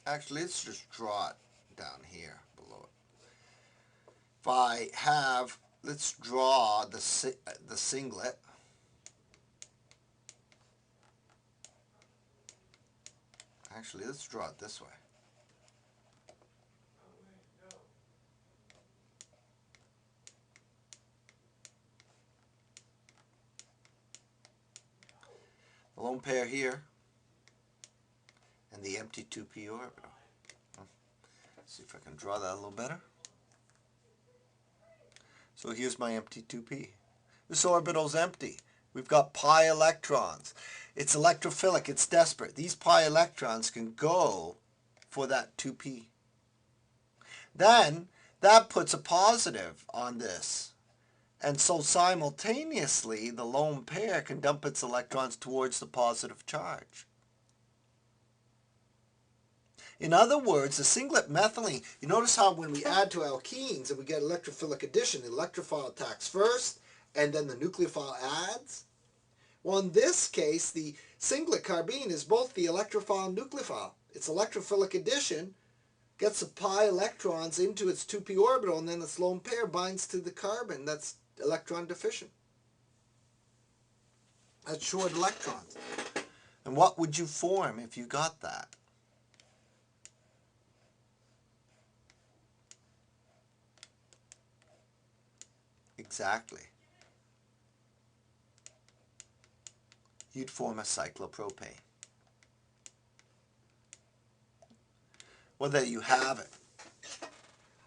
actually, let's just draw it down here below it. If I have, let's draw the singlet. Actually, let's draw it this way. lone pair here and the empty 2p orbital. Let's see if I can draw that a little better. So here's my empty 2p. This orbital's empty. We've got pi electrons. It's electrophilic. It's desperate. These pi electrons can go for that 2p. Then that puts a positive on this. And so simultaneously, the lone pair can dump its electrons towards the positive charge. In other words, the singlet methylene, you notice how when we add to alkenes and we get electrophilic addition, the electrophile attacks first, and then the nucleophile adds? Well, in this case, the singlet carbene is both the electrophile and nucleophile. It's electrophilic addition, gets the pi electrons into its 2p orbital, and then its lone pair binds to the carbon that's electron deficient. That's short electrons. And what would you form if you got that? Exactly. You'd form a cyclopropane. Well, there you have it.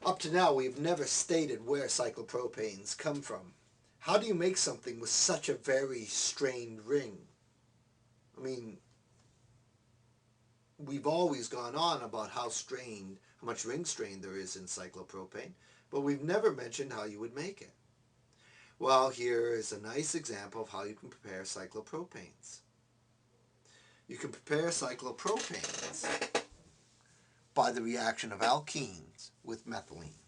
Up to now, we've never stated where cyclopropanes come from. How do you make something with such a very strained ring? I mean, we've always gone on about how much ring strain there is in cyclopropane, but we've never mentioned how you would make it. Well, here is a nice example of how you can prepare cyclopropanes. You can prepare cyclopropanes by the reaction of alkenes with methylene.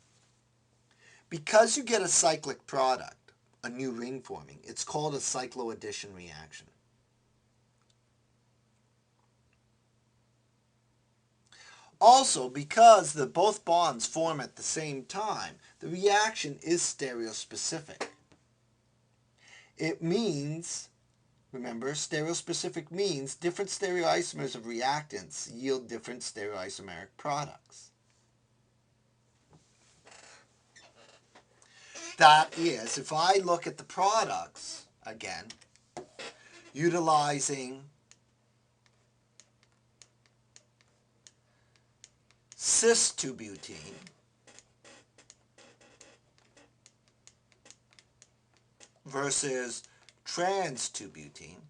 Because you get a cyclic product, a new ring forming, it's called a cycloaddition reaction. Also, because both bonds form at the same time, the reaction is stereospecific. It means, remember, stereospecific means different stereoisomers of reactants yield different stereoisomeric products. That is, if I look at the products, again, utilizing cis-2-butene versus trans-2-butene,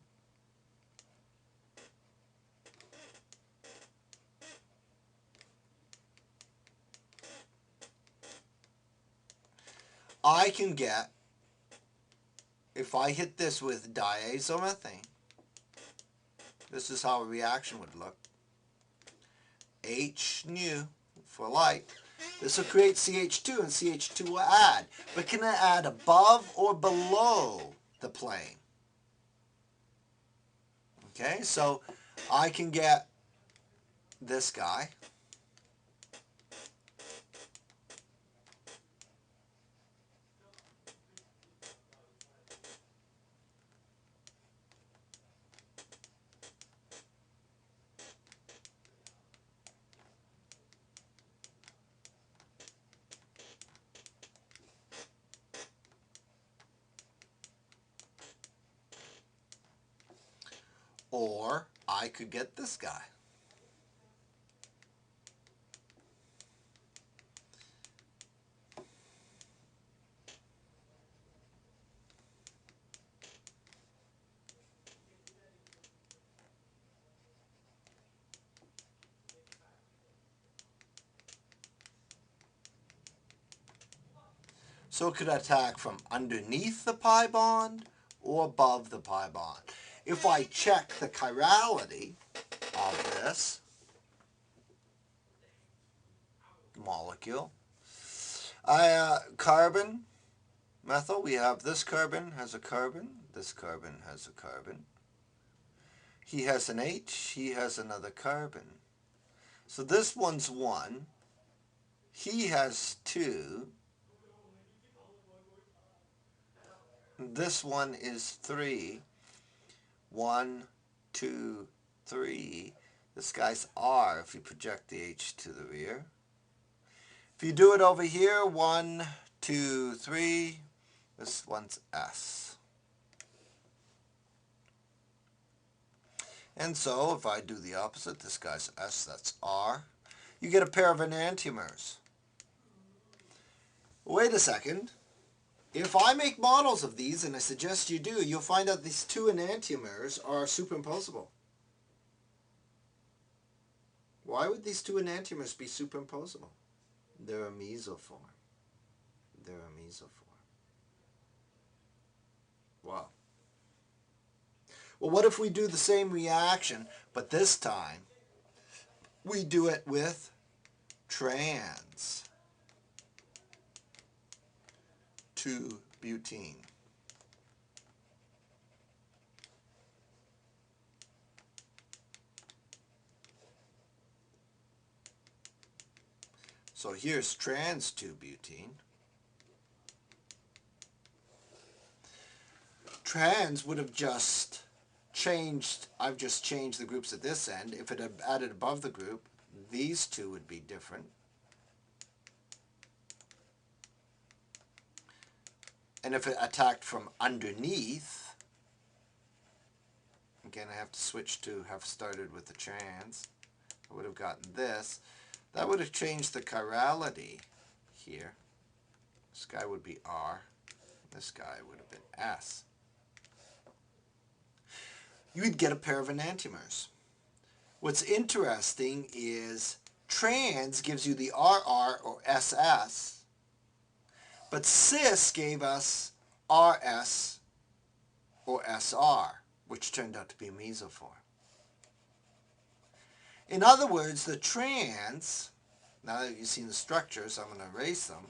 I can get, if I hit this with diazomethane, this is how a reaction would look. H nu for light. This will create CH2 and CH2 will add. But can it add above or below the plane? Okay, so I can get this guy. Or I could get this guy. So it could attack from underneath the pi bond or above the pi bond. If I check the chirality of this molecule, carbon, methyl, we have this carbon has a carbon, this carbon has a carbon. He has an H, he has another carbon. So this one's 1, he has 2, this one is 3. 1, 2, 3. This guy's R if you project the H to the rear. If you do it over here, 1, 2, 3, this one's S. And so if I do the opposite, this guy's S, that's R, you get a pair of enantiomers. Wait a second. If I make models of these, and I suggest you do, you'll find out these two enantiomers are superimposable. Why would these two enantiomers be superimposable? They're a mesoform. They're a mesoform. Wow. Well, what if we do the same reaction, but this time we do it with trans 2-butene. So here's trans 2-butene. Trans would have just changed, I've just changed the groups at this end. If it had added above the group, these two would be different. And if it attacked from underneath, again I have to switch to have started with the trans, I would have gotten this. That would have changed the chirality here. This guy would be R. This guy would have been S. You'd get a pair of enantiomers. What's interesting is trans gives you the RR or SS, but cis gave us RS or SR, which turned out to be a mesoform. In other words, the trans, now that you've seen the structures, I'm going to erase them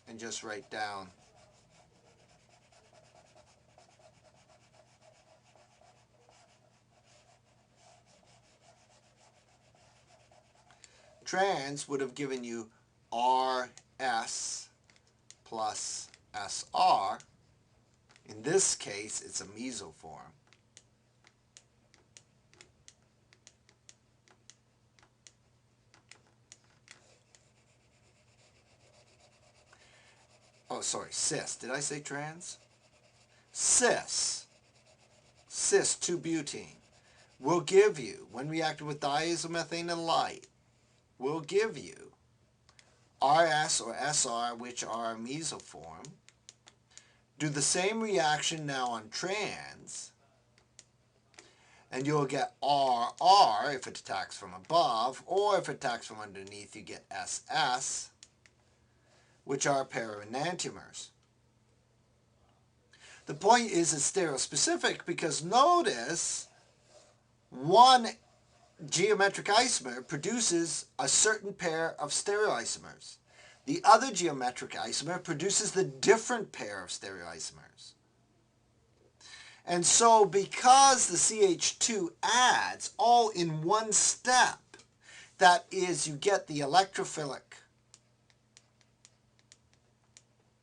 and just write down trans would have given you RS plus SR. In this case, it's a mesoform. Oh, sorry, cis. Did I say trans? Cis 2-butene will give you, when reacted with diazomethane and light, will give you RS or SR, which are a mesoform. Do the same reaction now on trans, and you'll get RR if it attacks from above, or if it attacks from underneath, you get SS, which are a pair of enantiomers. The point is it's stereospecific because notice one geometric isomer produces a certain pair of stereoisomers. The other geometric isomer produces the different pair of stereoisomers. And so because the CH2 adds all in one step, that is, you get the electrophilic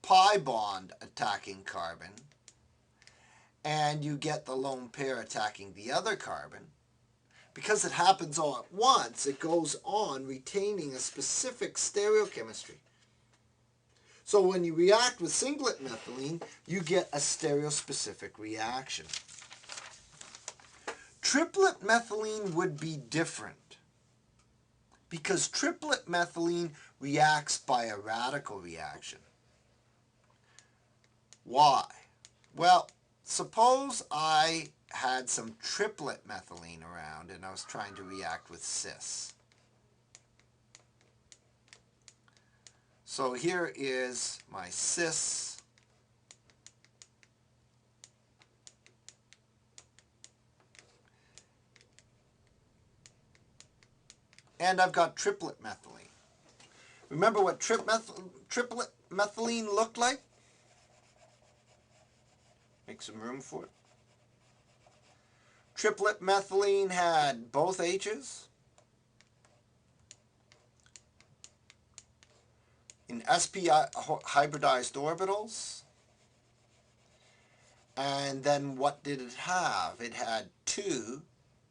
pi bond attacking carbon, and you get the lone pair attacking the other carbon. Because it happens all at once, it goes on retaining a specific stereochemistry. So when you react with singlet methylene, you get a stereospecific reaction. Triplet methylene would be different because triplet methylene reacts by a radical reaction. Why? Well, suppose I had some triplet methylene around and I was trying to react with cis. So here is my cis. And I've got triplet methylene. Remember what triplet methylene looked like? Make some room for it. Triplet methylene had both H's in sp hybridized orbitals. And then what did it have? It had two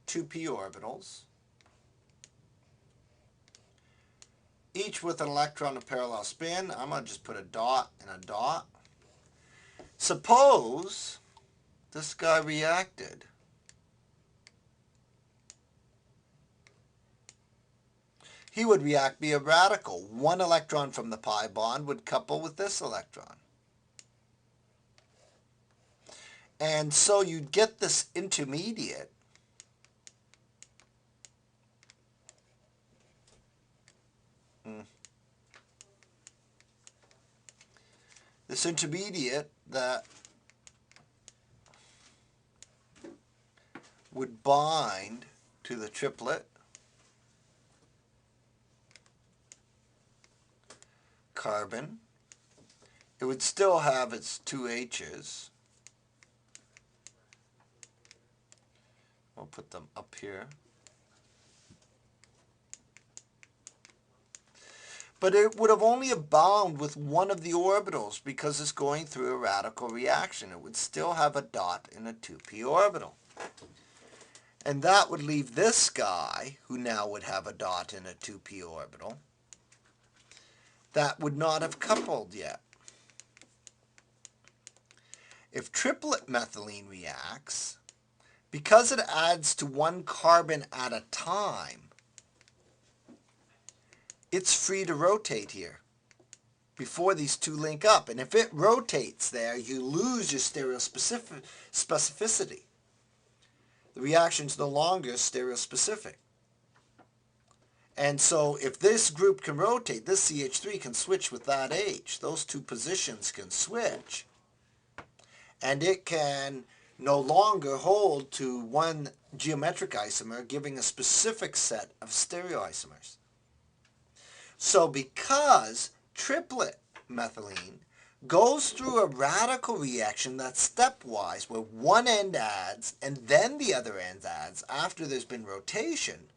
2p orbitals, each with an electron of parallel spin. I'm going to just put a dot and a dot. Suppose this guy reacted he would react via radical. One electron from the pi bond would couple with this electron. And so you'd get this intermediate that would bind to the triplet carbon. It would still have its two H's. We'll put them up here. But it would have only bound with one of the orbitals because it's going through a radical reaction. It would still have a dot in a 2p orbital. And that would leave this guy, who now would have a dot in a 2p orbital, that would not have coupled yet. If triplet methylene reacts, because it adds to one carbon at a time, it's free to rotate here before these two link up. And if it rotates there, you lose your stereospecificity. The reaction's no longer stereospecific. And so if this group can rotate, this CH3 can switch with that H. Those two positions can switch. And it can no longer hold to one geometric isomer, giving a specific set of stereoisomers. So because triplet methylene goes through a radical reaction that's stepwise, where one end adds and then the other end adds after there's been rotation,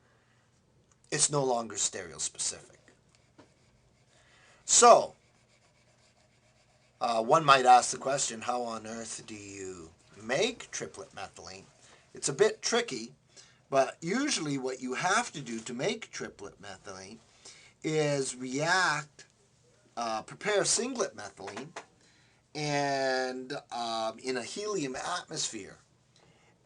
it's no longer stereospecific. So one might ask the question, how on earth do you make triplet methylene? It's a bit tricky, but usually what you have to do to make triplet methylene is prepare singlet methylene and in a helium atmosphere,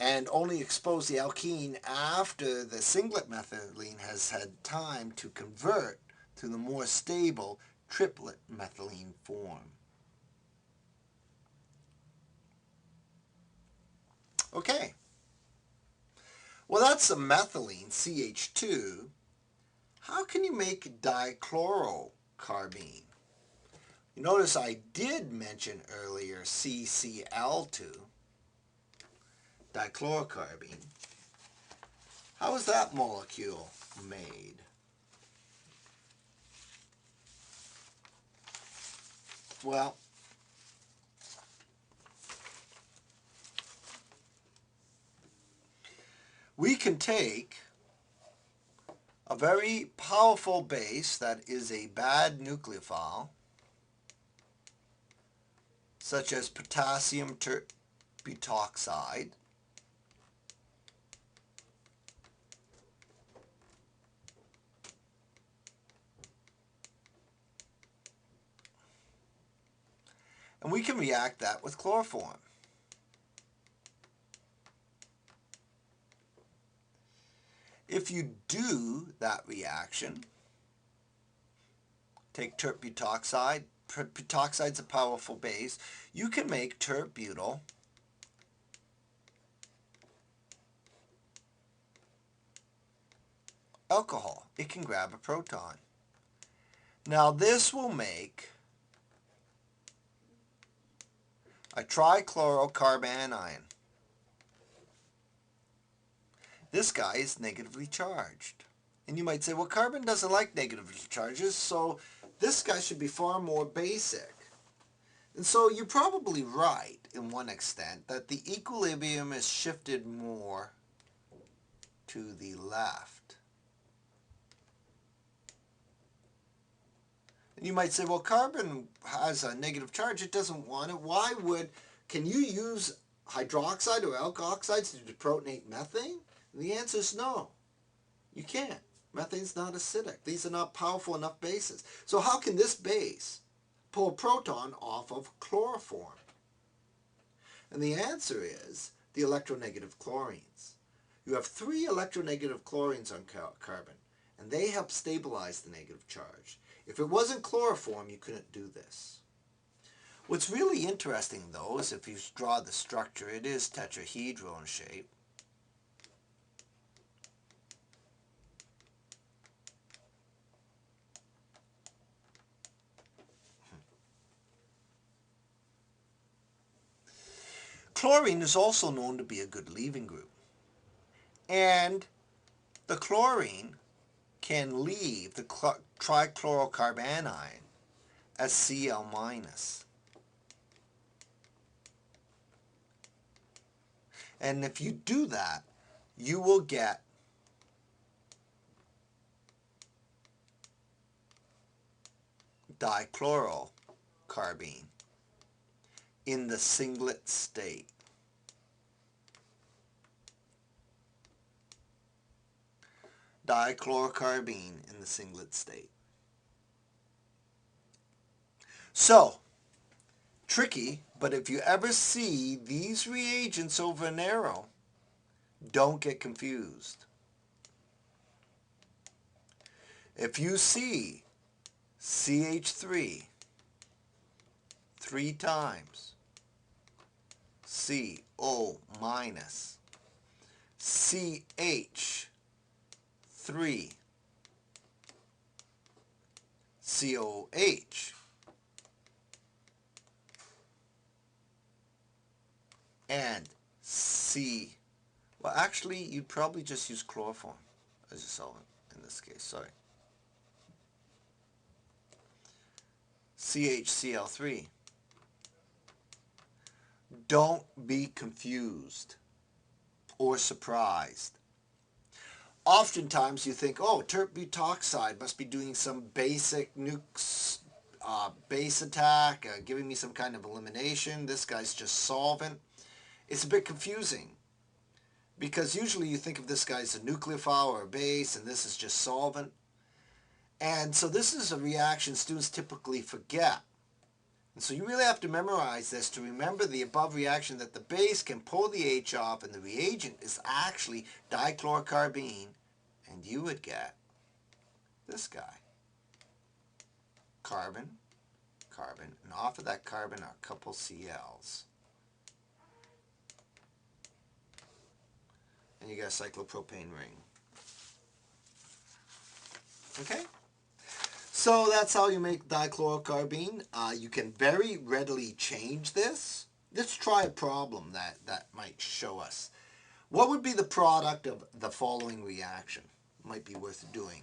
and only expose the alkene after the singlet methylene has had time to convert to the more stable triplet methylene form. Okay, well that's the methylene, CH2. How can you make dichlorocarbene? You notice I did mention earlier CCl2, dichlorocarbene. How is that molecule made? Well, we can take a very powerful base that is a bad nucleophile, such as potassium butoxide, and we can react that with chloroform. If you do that reaction, take tert butoxide. Butoxide's a powerful base. You can make tert butyl alcohol. It can grab a proton. Now this will make a trichlorocarbene ion. This guy is negatively charged. And you might say, well, carbon doesn't like negative charges, so this guy should be far more basic. And so you're probably right, in one extent, that the equilibrium is shifted more to the left. And you might say, well, carbon has a negative charge, it doesn't want it. Why would, can you use hydroxide or alkoxides to deprotonate methane? And the answer is no, you can't. Methane's not acidic. These are not powerful enough bases. So how can this base pull a proton off of chloroform? And the answer is the electronegative chlorines. You have 3 electronegative chlorines on carbon, and they help stabilize the negative charge. If it wasn't chloroform, you couldn't do this. What's really interesting, though, is if you draw the structure, it is tetrahedral in shape. Chlorine is also known to be a good leaving group. And the chlorine can leave the trichlorocarbene as Cl minus. And if you do that, you will get dichlorocarbene in the singlet state. Dichlorocarbene in the singlet state. So, tricky, but if you ever see these reagents over an arrow, don't get confused. If you see CH3 3 times, CO minus, CH3, COH, and well, actually, you'd probably just use chloroform as a solvent in this case, sorry. CHCl3. Don't be confused or surprised. Oftentimes you think, oh, tert-butoxide must be doing some basic nukes, base attack, giving me some kind of elimination. This guy's just solvent. It's a bit confusing because usually you think of this guy as a nucleophile or a base, and this is just solvent. And so this is a reaction students typically forget. And so you really have to memorize this to remember the above reaction, that the base can pull the H off and the reagent is actually dichlorocarbene, and you would get this guy. Carbon, carbon, and off of that carbon are a couple Cl's. And you got a cyclopropane ring. Okay? So that's how you make dichlorocarbene. You can very readily change this. Let's try a problem that might show us. What would be the product of the following reaction? Might be worth doing.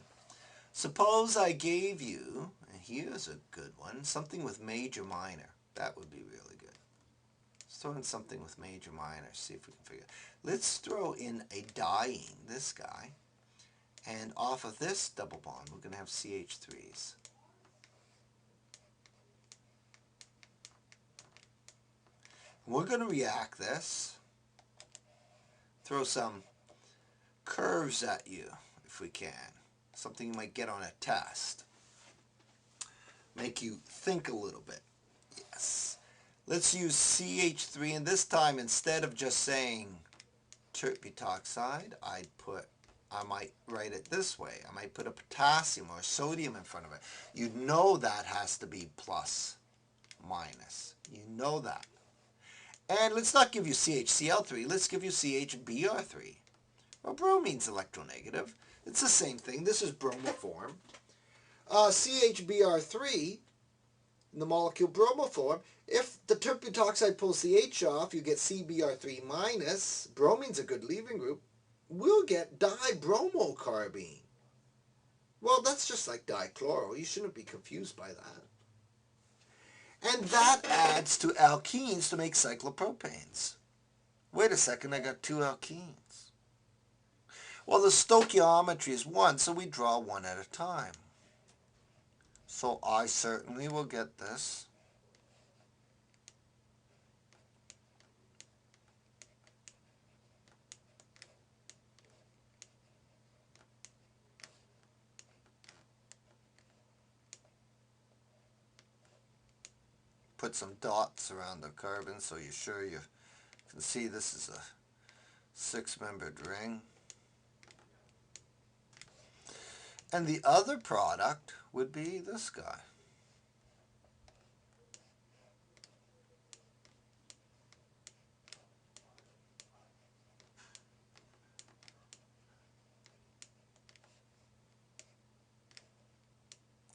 Suppose I gave you, and here's a good one, something with major minor. That would be really good. Let's throw in something with major minor, see if we can figure it. Let's throw in a diene, this guy. And off of this double bond, we're going to have CH3s. We're going to react this, throw some curves at you if we can, something you might get on a test, make you think a little bit. Yes. Let's use CH3, and this time instead of just saying tert-butoxide, I might write it this way. I might put a potassium or a sodium in front of it. You know that has to be plus, minus. You know that. And let's not give you CHCl3. Let's give you CHBr3. Well, bromine's electronegative. It's the same thing. This is bromoform. CHBr3, in the molecule bromoform, if the tert-butoxide pulls the H off, you get CBr3 minus. Bromine's a good leaving group. We'll get dibromocarbene. Well, that's just like dichloro. You shouldn't be confused by that. And that adds to alkenes to make cyclopropanes. Wait a second, I got 2 alkenes. Well, the stoichiometry is 1, so we draw one at a time. So I certainly will get this. Put some dots around the carbon so you're sure you can see this is a 6-membered ring. And the other product would be this guy.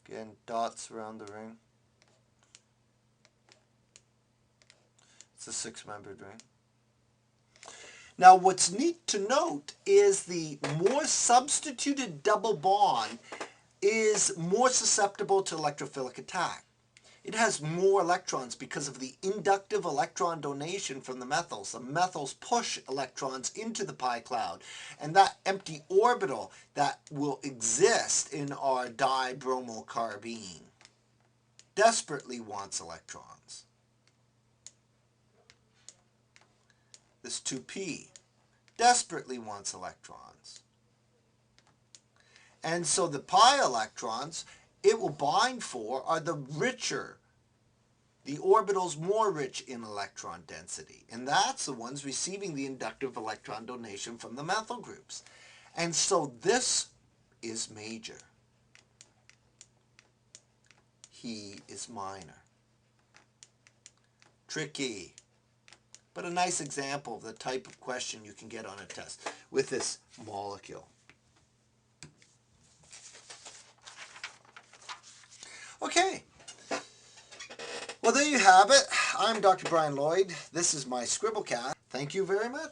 Again, dots around the ring. It's a 6-membered ring. Now, what's neat to note is the more substituted double bond is more susceptible to electrophilic attack. It has more electrons because of the inductive electron donation from the methyls. The methyls push electrons into the pi cloud, and that empty orbital that will exist in our dibromocarbene desperately wants electrons. This 2p desperately wants electrons. And so the pi electrons it will bind for are the richer, the orbitals more rich in electron density. And that's the ones receiving the inductive electron donation from the methyl groups. And so this is major. He is minor. Tricky, but a nice example of the type of question you can get on a test with this molecule. Okay, well there you have it. I'm Dr. Brian Lloyd. This is my Scribblecast. Thank you very much.